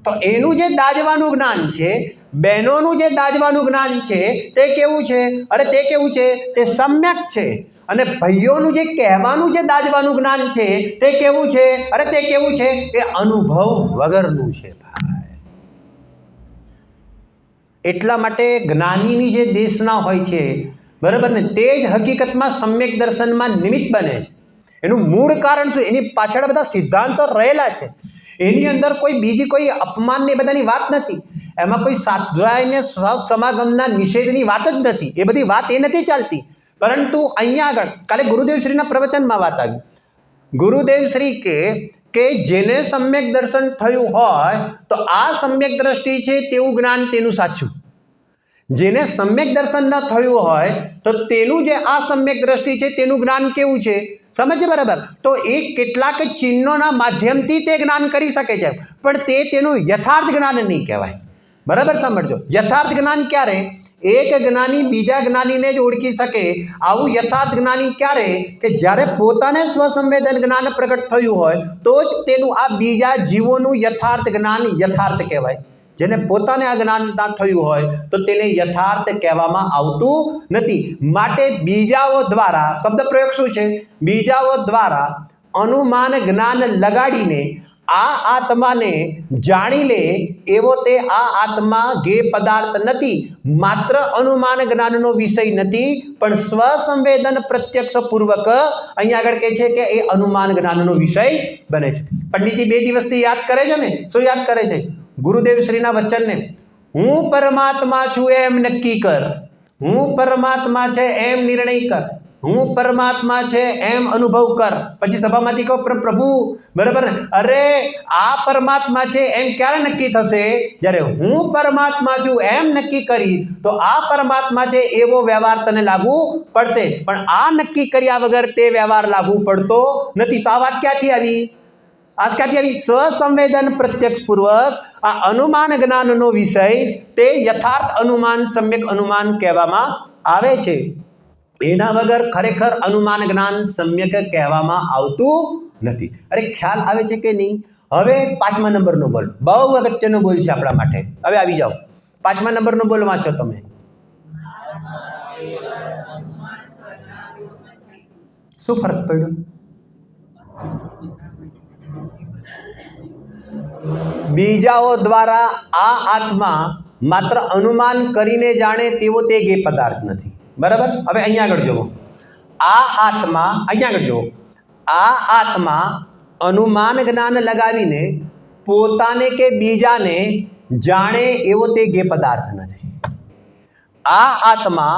તો એનું જે દાજવાનું જ્ઞાન છે, બહેનોનું જે દાજવાનું જ્ઞાન છે તે કેવું છે? અરે તે કેવું છે? તે સમ્યક છે. અને ભાઈઓનું જે કહેવાનું જે દાજવાનું જ્ઞાન છે તે કેવું છે? અરે તે કેવું છે? એ અનુભવ વગરનું છે ભાઈ. એટલા માટે જ્ઞાનીની જે દેશના હોય છે, બરાબર ને, તે જ હકીકતમાં સમ્યક દર્શનમાં નિમિત્ત બને છે. એનું મૂળ કારણ શું? એની પાછળ બધા સિદ્ધાંતો રહેલા છે. એની અંદર કોઈ બીજી કોઈ અપમાનની બધાની વાત નથી. એમાં કોઈ સ્વાધ્યાય ને સમાગમના નિષેધની વાત જ નથી. એ બધી વાત એ નથી ચાલતી. પરંતુ અહીંયા આગળ કાલે ગુરુદેવ શ્રીના પ્રવચનમાં વાત આવી. ગુરુદેવ શ્રી કે જેને સમ્યક દર્શન થયું હોય તો આ સમ્યક દ્રષ્ટિ છે તેવું જ્ઞાન તેનું સાચું. જેને સમ્યક દર્શન ન થયું હોય તો તેનું જે આ સમ્યક દ્રષ્ટિ છે તેનું જ્ઞાન કેવું છે? સમજે બરાબર? તો એ કેટલાક ચિહ્નોના માધ્યમથી તે જ્ઞાન કરી શકે છે, પણ તે તેનું યથાર્થ જ્ઞાન નહીં કહેવાય. બરાબર સમજો. યથાર્થ જ્ઞાન ક્યારે? એક જ્ઞાની બીજા જ્ઞાનીને જ ઓળખી શકે. આવું યથાર્થ જ્ઞાની ક્યારે? કે જ્યારે પોતાને સ્વસંવેદન જ્ઞાન પ્રગટ થયું હોય તો જ તેનું આ બીજા જીવોનું યથાર્થ જ્ઞાન યથાર્થ કહેવાય. જેને પોતાને આ જ્ઞાન ના થયું હોય તો તેને યથાર્થ કહેવામાં આવતું નથી. માટે બીજાઓ દ્વારા, શબ્દ પ્રયોગ શું છે? બીજાઓ દ્વારા અનુમાન જ્ઞાન લગાડીને આ આત્માને જાણી લે એવો તે આ આત્મા ગે પદાર્થ નથી. માત્ર અનુમાન જ્ઞાનનો વિષય નથી, પણ સ્વસંવેદન પ્રત્યક્ષ પૂર્વક અહીંયા આગળ કહે છે કે એ અનુમાન જ્ઞાનનો વિષય બને છે. પંડિતજી 2 દિવસથી યાદ કરે છે ને? શું યાદ કરે છે? ગુરુદેવ શ્રીના વચનને, હું પરમાત્મા છું એમ નક્કી કર, હું પરમાત્મા છે એમ નિર્ણય કર, હું પરમાત્મા છે એમ અનુભવ કર. પછી સભામાંથી કહો પ્રભુ, બરાબર ને, અરે આ પરમાત્મા છે એમ ક્યારે નક્કી થશે? જ્યારે હું પરમાત્મા છું એમ નક્કી કરી તો આ પરમાત્મા છે એવો વ્યવહાર તને લાગુ પડશે. પણ આ નક્કી કર્યા વગર તે વ્યવહાર લાગુ પડતો નથી. તો આ વાત ક્યાંથી આવી? આ ક્યાંથી આવી? સ્વસંવેદન પ્રત્યક્ષ પૂર્વક આ અનુમાન જ્ઞાનનો વિષય તે યથાર્થ અનુમાન, સમ્યક અનુમાન કહેવામાં આવે છે. એના વગર ખરેખર અનુમાન જ્ઞાન સમ્યક કહેવામાં આવતું નથી. અરે ખ્યાલ આવે છે કે નહીં? હવે 5મા નંબરનો બોલ, બહુ અગત્યનો બોલ છે આપણા માટે. હવે આવી જાઓ, 5મા નંબરનો બોલ વાંચો તમે. શું ફરક પડ્યો? બીજાઓ દ્વારા આ આત્મા માત્ર અનુમાન કરીને જાણે તેવો તે ગે પદાર્થ નથી. બરાબર? હવે અહીંયા આગળ જુઓ. આ આત્મા, અહીંયા આગળ જુઓ, આ આત્મા અનુમાન જ્ઞાન લગાવીને પોતાને કે બીજાને જાણે એવો તે ગે પદાર્થ નથી. આ આત્મા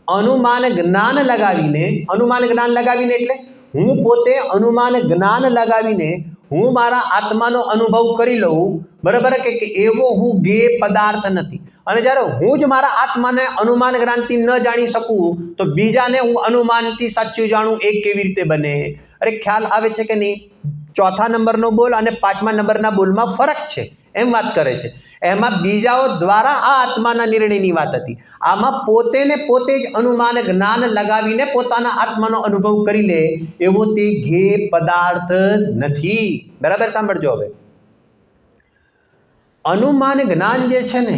અનુમાન જ્ઞાન લગાવીને એટલે હું પોતે અનુમાન જ્ઞાન લગાવીને હું મારા આત્માનો અનુભવ કરી લઉં, બરાબર, કે એવો હું ગે પદાર્થ નથી. અને જ્યારે હું જ મારા આત્માને અનુમાન જ્ઞાનથી ન જાણી શકું તો બીજાને હું અનુમાનથી સાચું જાણું, એ કેવી રીતે બને? અરે ખ્યાલ આવે છે કે નહીં? 4થા નંબરનો બોલ અને 5મા નંબરના બોલમાં ફરક છે એમ વાત કરે છે. એમાં બીજાઓ દ્વારા આ આત્માના નિર્ણયની વાત હતી. આમાં પોતે ને પોતે જ અનુમાન જ્ઞાન લગાવીને પોતાના આત્માનો અનુભવ કરી લે એવો તે ગે પદાર્થ નથી. બરાબર સાંભળજો. હવે અનુમાન જ્ઞાન જે છે ને,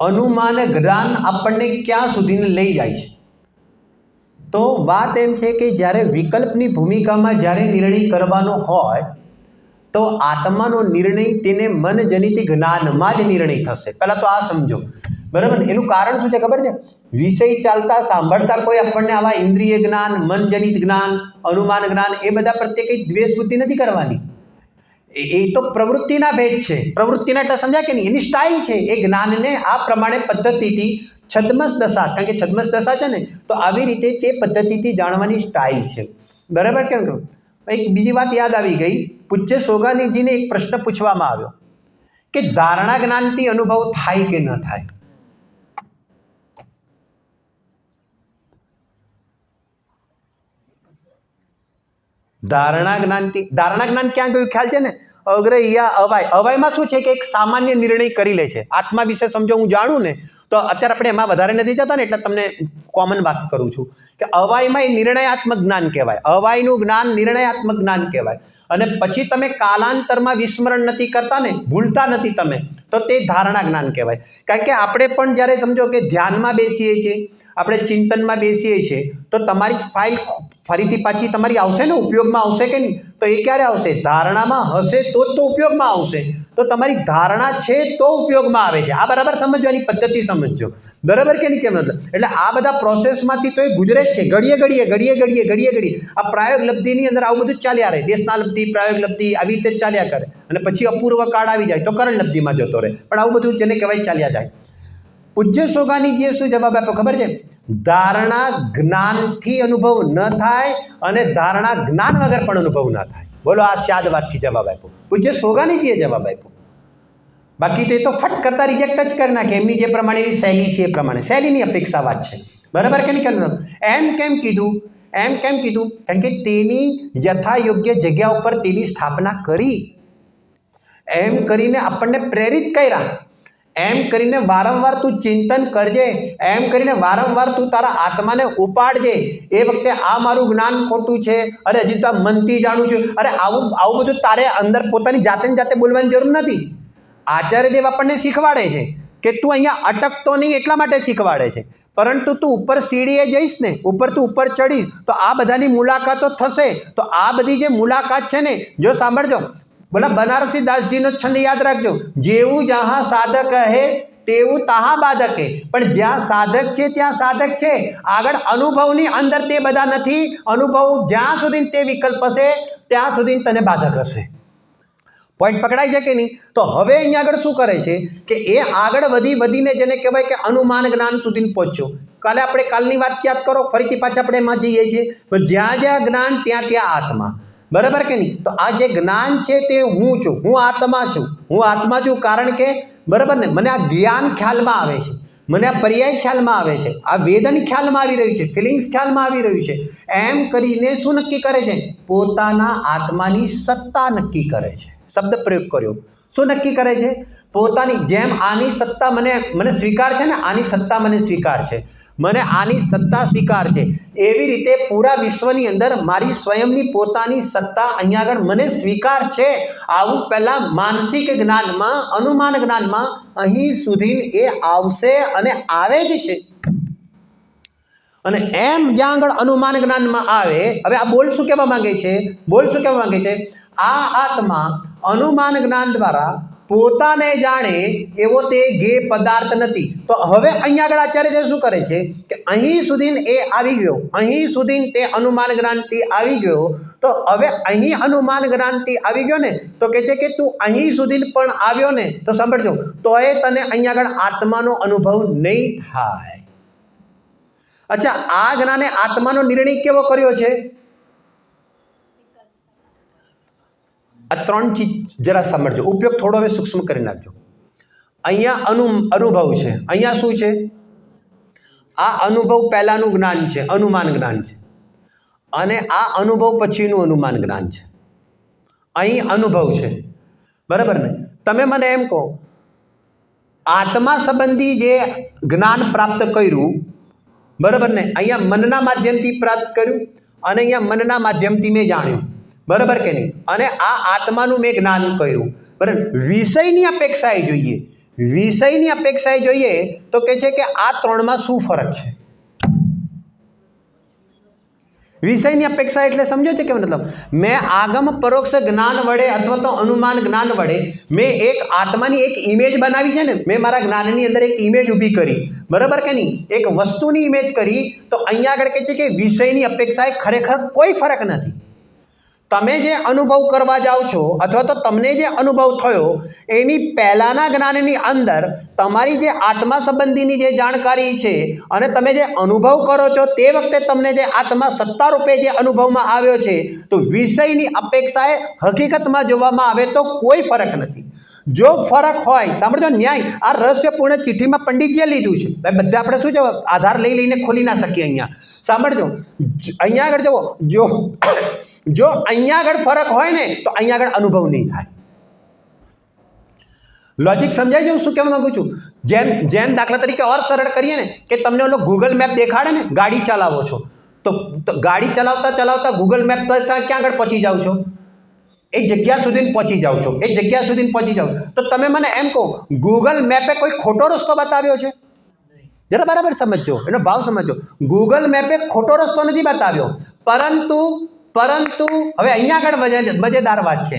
અનુમાન જ્ઞાન આપણને ક્યાં સુધીને લઈ જાય છે? તો વાત એમ છે કે જ્યારે વિકલ્પની ભૂમિકામાં જ્યારે નિર્ણય કરવાનો હોય તો આત્માનો નિર્ણય તેને મનજનિત જ્ઞાનમાં જ નિર્ણય થશે. પહેલાં તો આ સમજો, બરાબર. એનું કારણ શું છે ખબર છે? વિષય ચાલતા સાંભળતા કોઈ આપણને આવા ઇન્દ્રિય જ્ઞાન, મનજનિત જ્ઞાન, અનુમાન જ્ઞાન એ બધા પ્રત્યે કંઈ દ્વેષ બુદ્ધિ નથી કરવાની. એ તો પ્રવૃત્તિના ભેદ છે. પ્રવૃત્તિના એટલે સમજ્યા કે નહીં? એની સ્ટાઇલ છે. એ જ્ઞાનને આ પ્રમાણે પદ્ધતિથી છદ્મસ દશા, કારણ કે છદ્મસ દશા છે ને, તો આવી રીતે તે પદ્ધતિથી જાણવાની સ્ટાઇલ છે. બરાબર? કેમ કહું? એક બીજી વાત યાદ આવી ગઈ. પૂજ્ય સોગાનીજીને એક પ્રશ્ન પૂછવામાં આવ્યો કે ધારણા જ્ઞાનથી અનુભવ થાય કે ન થાય? ધારણા જ્ઞાન ક્યાં ગયું ખ્યાલ છે ને? અગ્રહ્યા અવાય. અવાયમાં શું છે કે એક સામાન્ય નિર્ણય કરી લે છે. આત્મા વિશે સમજો હું જાણું ને તો અત્યારે આપણે એમાં વધારે નથી જતા ને એટલે તમને કોમન વાત કરું છું કે અવાયમાં એ નિર્ણયાત્મક જ્ઞાન કહેવાય. અવાયનું જ્ઞાન નિર્ણયાત્મક જ્ઞાન કહેવાય. અને પછી તમે કાલાંતરમાં વિસ્મરણ નથી કરતા ને, ભૂલતા નથી તમે, તો તે ધારણા જ્ઞાન કહેવાય. કારણ કે આપણે પણ જ્યારે સમજો કે ધ્યાનમાં બેસીએ છીએ, આપણે ચિંતનમાં બેસીએ છીએ, તો તમારી ફાઇલ ફરીથી પાછી તમારી આવશે ને, ઉપયોગમાં આવશે કે નહીં? તો એ ક્યારે આવશે? ધારણામાં હશે તો જ તો ઉપયોગમાં આવશે. તો તમારી ધારણા છે તો ઉપયોગમાં આવે છે. આ બરાબર સમજવાની પદ્ધતિ સમજજો, બરાબર કે નહીં? કેમ નથી? એટલે આ બધા પ્રોસેસમાંથી તો એ ગુજરે જ છે, ઘડીએ ઘડીએ. આ પ્રાયોગ લબ્ધિની અંદર આવું બધું ચાલ્યા રહે. દેશના લબ્ધિ, પ્રાયોગ લબ્ધિ આવી રીતે ચાલ્યા કરે. અને પછી અપૂર્વ કાળ આવી જાય તો કરણ લબ્ધિમાં જતો રહે. પણ આવું બધું જેને કહેવાય ચાલ્યા જાય. પૂજ્ય સોગાનીજીએ શું જવાબ આપ્યો ખબર છે? ધારણા જ્ઞાનથી અનુભવ ન થાય અને ધારણા જ્ઞાન વગર પણ અનુભવ ના થાય. બોલો, આ શાદ વાતથી જવાબ આપ્યો પૂજ્ય સોગાનીજીએ જવાબ આપ્યો. બાકી તો એ તો ફટ કરતા રિજેક્ટ જ કરી નાખે. એમની જે પ્રમાણેની શૈલી છે એ પ્રમાણે, શૈલીની અપેક્ષા વાત છે, બરાબર કે નહીં? એમ કેમ કીધું? કારણ કે તેની યથાયોગ્ય જગ્યા ઉપર તેની સ્થાપના કરી. એમ કરીને આપણને પ્રેરિત કર્યા. એમ કરીને વારંવાર તું ચિંતન કરજે. એમ કરીને વારંવાર તું તારા આત્માને ઉપાડજે. એ વખતે આ મારું જ્ઞાન ખોટું છે, અરે હજી તો આ મનથી જાણું છું, અરે આવું બધું તારે અંદર પોતાની જાતે બોલવાની જરૂર નથી. આચાર્યદેવ આપણને શીખવાડે છે કે તું અહીંયા અટકતો નહીં, એટલા માટે શીખવાડે છે. પરંતુ તું ઉપર સીડીએ જઈશ ને, તું ઉપર ચડીશ તો આ બધાની મુલાકાતો થશે. તો આ બધી જે મુલાકાત છે ને, જો સાંભળજો, બોલા બનારસી દાસજીનો છંદ યાદ રાખજો, જેવું જहाँ સાધક હે તેવું તहाँ બાધક હે. પણ જ્યાં સાધક છે ત્યાં સાધક છે, આગળ અનુભવની અંદર તે બધા નથી. અનુભવ જ્યાં સુધી તે વિકલ્પ હશે ત્યાં સુધી તને બાધક હશે. પોઈન્ટ પકડાય છે કે નહીં? તો હવે અહીંયા આગળ શું કરે છે કે એ આગળ વધીને જેને કહેવાય કે અનુમાન જ્ઞાન સુધી પહોંચ્યો. કાલની વાત યાદ કરો, ફરીથી પાછા આપણે એમાં જઈએ છીએ. જ્યાં જ્ઞાન ત્યાં આત્મા, બરાબર કે નહીં? તો આ જે જ્ઞાન છે તે હું છું, હું આત્મા છું. કારણ કે બરાબર ને, મને આ જ્ઞાન ખ્યાલમાં આવે છે, મને આ પર્યાય ખ્યાલમાં આવે છે, આ વેદન ખ્યાલમાં આવી રહ્યું છે, ફિલિંગ્સ ખ્યાલમાં આવી રહ્યું છે. એમ કરીને શું નક્કી કરે છે? પોતાના આત્માની સત્તા નક્કી કરે છે. શબ્દ પ્રયોગ કર્યો. શું નક્કી કરે છે? પોતાની, જેમ આની સત્તા મને સ્વીકાર છે ને, આની સત્તા મને સ્વીકાર છે, મને આની સત્તા સ્વીકાર છે, એવી રીતે પૂરા વિશ્વની અંદર મારી સ્વયંની પોતાની સત્તા અહીંયા આગળ મને સ્વીકાર છે. આવું પહેલાં માનસિક જ્ઞાનમાં, અનુમાન જ્ઞાનમાં અહીં સુધી એ આવશે અને આવે જ છે. અને એમ જ્યાં આગળ અનુમાન જ્ઞાનમાં આવે, હવે આ બોલ શું કહેવા માંગે છે? આ આત્મા અનુમાન જ્ઞાન દ્વારા પોતાને જાણે એવો તે જ્ઞેય પદાર્થ નથી. તો હવે અહીંયા આગળ આચાર્ય શું કરે છે કે અહીં સુધી એ આવી ગયો, અહીં સુધી તે અનુમાન જ્ઞાનથી આવી ગયો. તો હવે અહીં અનુમાન જ્ઞાનથી આવી ગયો ને, તો કહે છે કે તું અહીં સુધી પણ આવ્યો ને, તો સાંભળજો, તો એ તને અહીંયા આગળ આત્માનો અનુભવ નહીં થાય. અચ્છા, આ જ્ઞાને આત્માનો નિર્ણય કેવો કર્યો છે? આ ત્રણ ચીજ જરા સમજજો, ઉપયોગ થોડો હવે સૂક્ષ્મ કરી નાખજો. અહીંયા અનુભવ છે, અહીંયા શું છે? આ અનુભવ પહેલાનું જ્ઞાન છે, અનુમાન જ્ઞાન છે, અને આ અનુભવ પછીનું અનુમાન જ્ઞાન છે. અહીં અનુભવ છે, બરાબર ને? તમે મને એમ કહો, આત્મા સંબંધી જે જ્ઞાન પ્રાપ્ત કર્યું, બરાબર ને, અહીંયા મનના માધ્યમથી પ્રાપ્ત કર્યું અને અહીંયા મનના માધ્યમથી મેં જાણ્યું, બરાબર કે નહીં? અને આ આત્માનું મેં જ્ઞાન કર્યું, બરાબર. વિષયની અપેક્ષાએ જોઈએ તો કહે છે કે આ ત્રણમાં શું ફરક છે? વિષયની અપેક્ષા એટલે સમજો છો કે મતલબ, મેં આગમ પરોક્ષ જ્ઞાન વડે અથવા તો અનુમાન જ્ઞાન વડે મેં એક આત્માની એક ઇમેજ બનાવી છે ને, મેં મારા જ્ઞાનની અંદર એક ઇમેજ ઊભી કરી, બરાબર કે નહીં? એક વસ્તુની ઇમેજ કરી. તો અહીંયા આગળ કહે છે કે વિષયની અપેક્ષાએ ખરેખર કોઈ ફરક નથી. તમે જે અનુભવ કરવા જાઓ છો અથવા તો તમને જે અનુભવ થયો એની પહેલાંના જ્ઞાનની અંદર તમારી જે આત્મા સંબંધીની જે જાણકારી છે અને તમે જે અનુભવ કરો છો તે વખતે તમને જે આત્મા સત્તા રૂપે જે અનુભવમાં આવ્યો છે, તો વિષયની અપેક્ષાએ હકીકતમાં જોવામાં આવે તો કોઈ ફરક નથી. જો ફરક હોય, સાંભળજો, ન્યાય આ રહસ્યપૂર્ણ ચિઠ્ઠીમાં પંડિતજીએ લીધું છે. બધા આપણે શું છે, આધાર લઈને ખોલી ના શકીએ. અહીંયા સાંભળજો, અહીંયા આગળ જુઓ, જો અહીંયા આગળ ફરક હોય ને તો અહીંયા આગળ અનુભવ નહીં થાય. लॉजिक समझाई जो શું કહેવા માંગુ છું? જેમ દાખલા તરીકે ઓર સરળ કરીએ ને કે તમને ઓલો ગૂગલ મેપ દેખાડે ને, ગાડી ચલાવો છો તો ગાડી ચલાવતા ચલાવતા ગૂગલ મેપ પર ક્યાં આગળ પહોંચી જાઓ છો? એ જગ્યા સુધી પહોંચી જાઓ છો, એ જગ્યા સુધી પહોંચી જાઓ. તો તમે મને એમ કહો, ગૂગલ મેપે કોઈ ખોટો રસ્તો બતાવ્યો છે? જરા બરાબર સમજજો, એનો ભાવ સમજો. ગૂગલ મેપે ખોટો રસ્તો નથી બતાવ્યો, પરંતુ હવે અહીંયા આગળ મજેદાર વાત છે.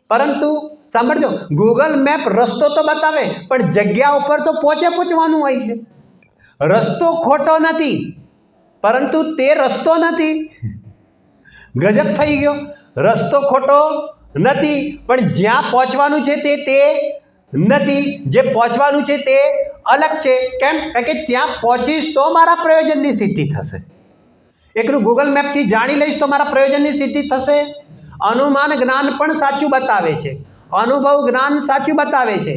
પરંતુ સાંભળજો, ગૂગલ મેપ રસ્તો તો બતાવે પણ જગ્યા ઉપર તો પહોંચવાનું હોય છે. રસ્તો ખોટો નથી, પરંતુ તે રસ્તો નથી. ગજબ થઈ ગયો. રસ્તો ખોટો નથી પણ જ્યાં પહોંચવાનું છે તે નથી. જે પહોંચવાનું છે તે અલગ છે. કેમ? કારણ કે ત્યાં પહોંચીશ તો મારા પ્રયોજનની સિદ્ધિ થશે. એકલું ગૂગલ મેપથી જાણી લઈશ તો મારા પ્રયોજનની સિદ્ધિ થશે? અનુમાન જ્ઞાન પણ સાચું બતાવે છે, અનુભવ જ્ઞાન સાચું બતાવે છે,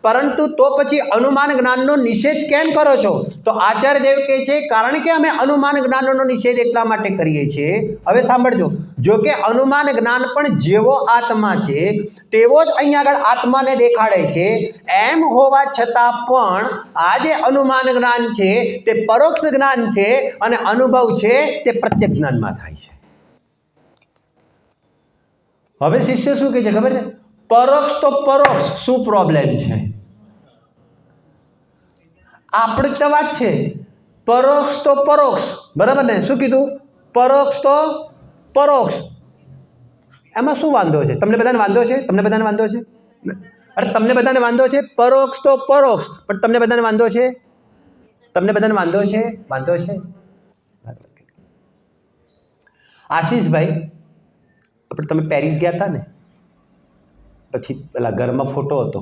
પરંતુ તો પછી અનુમાન જ્ઞાનનો નિષેધ કેમ કરો છો? તો આચાર્ય દેવ કહે છે કારણ કે અમે અનુમાન જ્ઞાનનો નિષેધ એટલા માટે કરીએ છીએ. હવે સાંભળજો, જો કે અનુમાન જ્ઞાન પણ જેવો આત્મા છે તેવો જ અહીંયા આગળ આત્માને દેખાડે છે. એમ હોવા છતાં પણ આ જે અનુમાન જ્ઞાન છે તે પરોક્ષ જ્ઞાન છે અને અનુભવ છે તે પ્રત્યક્ષ જ્ઞાનમાં થાય છે. હવે શિષ્ય શું કહે છે ખબર છે? પરોક્ષ તો પરોક્ષ, શું પ્રોબ્લેમ છે? આપણી તો વાત છે પરોક્ષ તો પરોક્ષ, બરાબર ને? શું કીધું? પરોક્ષ તો પરોક્ષ. એમાં શું વાંધો છે? તમને બધાને વાંધો છે? તમને બધાને વાંધો છે? અરે તમને બધાને વાંધો છે? પરોક્ષ તો પરોક્ષ, પણ તમને બધાને વાંધો છે? તમને બધાને વાંધો છે? વાંધો છે? આશીષભાઈ, આપણે તમે પેરિસ ગયા હતા ને, પછી પેલા ઘરમાં ફોટો હતો,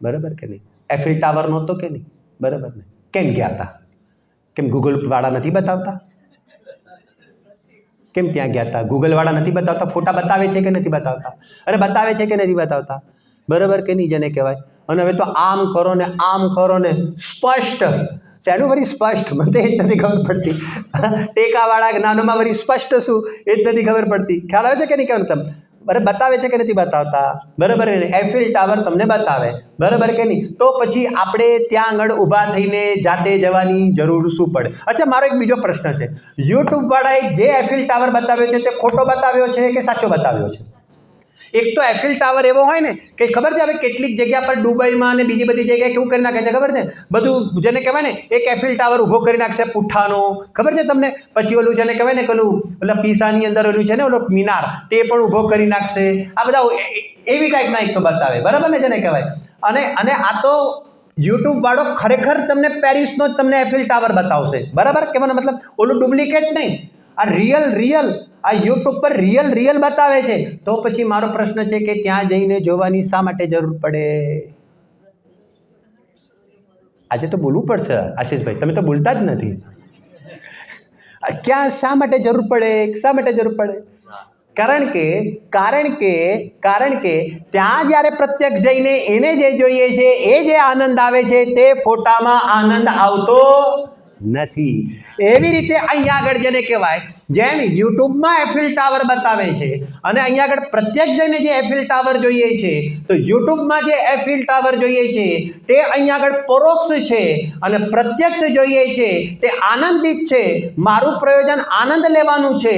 બરાબર કે નહીં? એફિલ ટાવર નહોતો કે નહીં, બરાબર ને? કેમ ગયા હતા? કેમ ગૂગલ વાળા નથી બતાવતા? કેમ ત્યાં ગયા હતા? ગૂગલ વાળા નથી બતાવતા? ફોટા બતાવે છે કે નથી બતાવતા? અરે બતાવે છે કે નથી બતાવતા? બરાબર કે નહીં? જેને કહેવાય. અને હવે તો આમ કરો ને આમ કરો ને, સ્પષ્ટ. શેનું વળી સ્પષ્ટ? મને તો એ જ નથી ખબર પડતી. ટેકાવાળા જ્ઞાનોમાં વળી સ્પષ્ટ શું એ જ નથી ખબર પડતી. ખ્યાલ આવે છે કે નહીં? કેમ તમે અરે બતાવે છે કે નથી બતાવતા? બરાબર ને? એફિલ ટાવર તમને બતાવે, બરાબર કે નહીં? તો પછી આપણે ત્યાં આગળ ઊભા થઈને જાતે જવાની જરૂર શું પડે? અચ્છા, મારો એક બીજો પ્રશ્ન છે. યુટ્યુબવાળાએ જે એફિલ ટાવર બતાવ્યો છે તે ખોટો બતાવ્યો છે કે સાચો બતાવ્યો છે? એક તો એફિલ ટાવર એવો હોય ને કે ખબર છે, હવે કેટલીક જગ્યા પર દુબઈમાં અને બીજી બધી જગ્યાએ કેવું કરી નાખે છે ખબર છે? બધું જેને કહેવાય ને એક એફિલ ટાવર ઊભો કરી નાખશે પુઠ્ઠાનો, ખબર છે તમને? પછી ઓલું જેને કહેવાય ને પેલું ઓલા પીસાની અંદર ઓલું છે ને ઓલો મિનાર, તે પણ ઊભો કરી નાખશે. આ બધા એવી ટાઈપના એક તો બતાવે, બરાબર ને? જેને કહેવાય. અને આ તો યુટ્યુબ વાળો ખરેખર તમને પેરિસનો જ તમને એફિલ ટાવર બતાવશે, બરાબર? કહેવાનો મતલબ ઓલું ડુપ્લિકેટ નહીં, આ રિયલ આ યુટ્યુબ પર રિયલ બતાવે છે. તો પછી મારો પ્રશ્ન છે કે ત્યાં જઈને જોવાની શા માટે જરૂર પડે? આજે તો બોલવું પડશે આશીષભાઈ, તમે તો બોલતા જ નથી. ક્યાં શા માટે જરૂર પડે? શા માટે જરૂર પડે? કારણ કે ત્યાં જ્યારે પ્રત્યક્ષ જઈને એને જે જોઈએ છે, એ જે આનંદ આવે છે તે ફોટામાં આનંદ આવતો નથી. એવી રીતે અહીંયા આગળ જેને કહેવાય, જેમ યુટ્યુબમાં એફિલ ટાવર બતાવે છે અને અહીંયા આગળ પ્રત્યક્ષ જઈને જે એફિલ ટાવર જોઈએ છે, તો યુટ્યુબમાં જે એફિલ ટાવર જોઈએ છે તે અહીંયા આગળ પરોક્ષ છે અને પ્રત્યક્ષ જોઈએ છે તે આનંદિત છે. મારું પ્રયોજન આનંદ લેવાનું છે.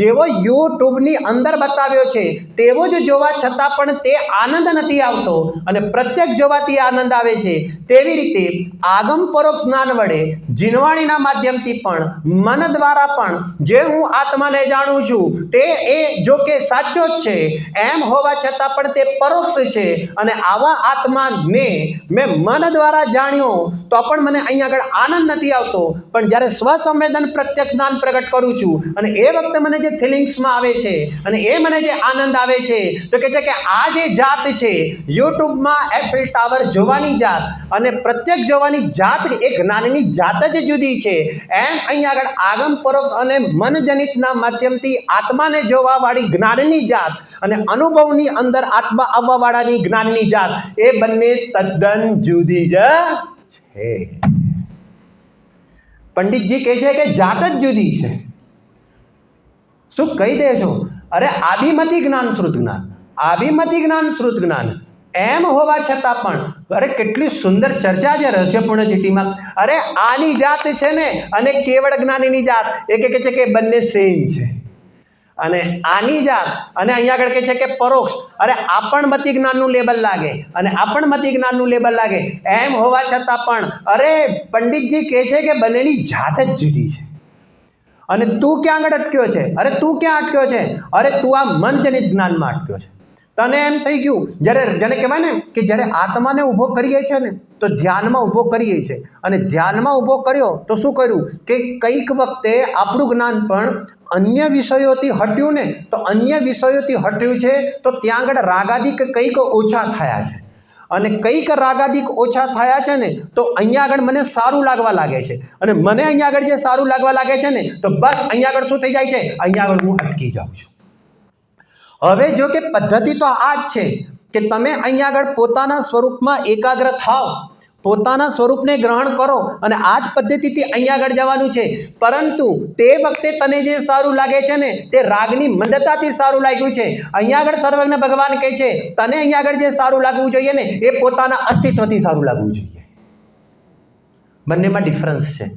જેવો યુટ્યુબની અંદર બતાવ્યો છે તેવો જ જોવા છતાં પણ તે આનંદ નથી આવતો અને પ્રત્યક્ષ જોવાથી આનંદ આવે છે. તેવી રીતે આગમ પરોક્ષ જ્ઞાન વડે જીનવાણીના માધ્યમથી પણ મન દ્વારા પણ જે હું આત્માને જાણું છું તે એ જો કે સાચો જ છે, એમ હોવા છતાં પણ તે પરોક્ષ છે. અને આવા આત્માને મેં મન દ્વારા જાણ્યો તો પણ મને અહીંયા આગળ આનંદ નથી આવતો, પણ જ્યારે સ્વસંવેદન પ્રત્યક્ષ જ્ઞાન પ્રગટ કરું છું અને એ વખતે મને જે ફિલિંગ્સમાં આવે છે અને એ મને જે આનંદ આવે છે, તો કહે છે કે આ જે જાત છે યુટ્યુબમાં એફિલ ટાવર જોવાની જાત અને પ્રત્યક્ષ જોવાની જાત, એ જ્ઞાનની જાત જ જુદી છે. એમ અહીંયા આગળ આગમ પરોક્ષ અને મનજનિતના માધ્યમથી આત્માને જોવાવાળી જ્ઞાનની જાત અને અનુભવની અંદર આત્મા આવવાવાળાની જ્ઞાનની જાત, એ બંને તદ્દન જુદી જ છે. પંડિતજી કહે છે કે જાત જ જુદી છે. શું કહી દે છો? અરે આભિમતિ જ્ઞાન શ્રુત જ્ઞાન, આભિમતિ જ્ઞાન શ્રુત જ્ઞાન. એમ હોવા છતાં પણ અરે કેટલી સુંદર ચર્ચા છે રહસ્યપૂર્ણ ચીટીમાં. અરે આની જાત છે ને અને કેવળ જ્ઞાનીની જાત એ કહે છે કે બંને સેમ છે. અને આની જાત અને અહીંયા આગળ કહે છે કે પરોક્ષ. અરે આપણમતી જ્ઞાનનું લેબલ લાગે અને આપણમતી જ્ઞાનનું લેબલ લાગે. એમ હોવા છતાં પણ અરે પંડિતજી કહે છે કે બંનેની જાત જ જુદી છે. અને તું ક્યાં આગળ અટક્યો છે? અરે તું ક્યાં અટક્યો છે? અરે તું આ મનજનિત જ્ઞાનમાં અટક્યો છે. તને એમ થઈ ગયું જ્યારે જેને કહેવાય ને કે જ્યારે આત્માને ઊભો કરીએ છીએ ને તો ધ્યાનમાં ઊભો કરીએ છીએ અને ધ્યાનમાં ઊભો કર્યો તો શું કર્યું કે કંઈક વખતે આપણું જ્ઞાન પણ અન્ય વિષયોથી હટ્યું ને તો અન્ય વિષયોથી હટ્યું છે તો ત્યાં આગળ રાગાદિક કંઈક ઓછા થયા છે અને કંઈક રાગાદિક ઓછા થયા છે ને તો અહીંયા આગળ મને સારું લાગવા લાગે છે અને મને અહીંયા આગળ જે સારું લાગવા લાગે છે ને તો બસ અહીંયા આગળ શું થઈ જાય છે? અહીંયા આગળ હું અટકી જાઉં છું. હવે જો કે પદ્ધતિ તો આ જ છે કે તમે અહીંયા આગળ પોતાના સ્વરૂપમાં એકાગ્ર થાઓ, પોતાના સ્વરૂપને ગ્રહણ કરો અને આ જ પદ્ધતિથી અહીંયા આગળ જવાનું છે. પરંતુ તે વખતે તને જે સારું લાગે છે ને તે રાગની મંદતાથી સારું લાગ્યું છે. અહીંયા આગળ સર્વજ્ઞ ભગવાન કહે છે તને અહીંયા આગળ જે સારું લાગવું જોઈએ ને એ પોતાના અસ્તિત્વથી સારું લાગવું જોઈએ. બંનેમાં ડિફરન્સ છે.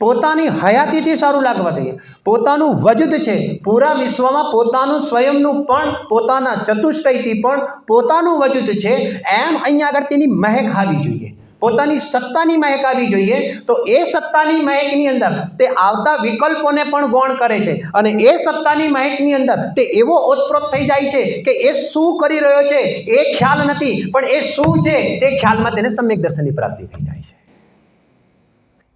પોતાની હયાતીથી સારું લાગવા જોઈએ. પોતાનું વજૂદ છે પૂરા વિશ્વમાં પોતાનું સ્વયંનું પણ પોતાના ચતુષ્ટયથી પણ પોતાનું વજૂદ છે એમ અહીંયા આગળ તેની મહેક આવી જોઈએ, પોતાની સત્તાની મહેક આવી જોઈએ. તો એ સત્તાની મહેકની અંદર તે આવતા વિકલ્પોને પણ ગૌણ કરે છે અને એ સત્તાની મહેકની અંદર તે એવો ઓતપ્રોત થઈ જાય છે કે એ શું કરી રહ્યો છે એ ખ્યાલ નથી પણ એ શું છે તે ખ્યાલમાં તેને સમ્યક દર્શનની પ્રાપ્તિ થઈ જાય છે.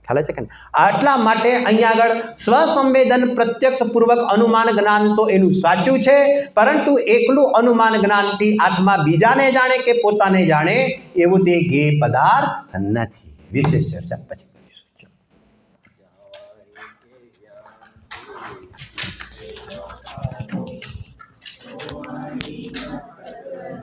ખ્યાલ છે કે આટલા માટે અહીંયા આગળ સ્વસંવેદન પ્રત્યક્ષપૂર્વક અનુમાન જ્ઞાન તો એનું સાચું છે પરંતુ એકલું અનુમાન જ્ઞાનથી આત્મા બીજાને જાણે કે પોતાને જાણે એવું તે જ્ઞેય પદાર્થ નથી. વિશેષ ચર્ચા પછી.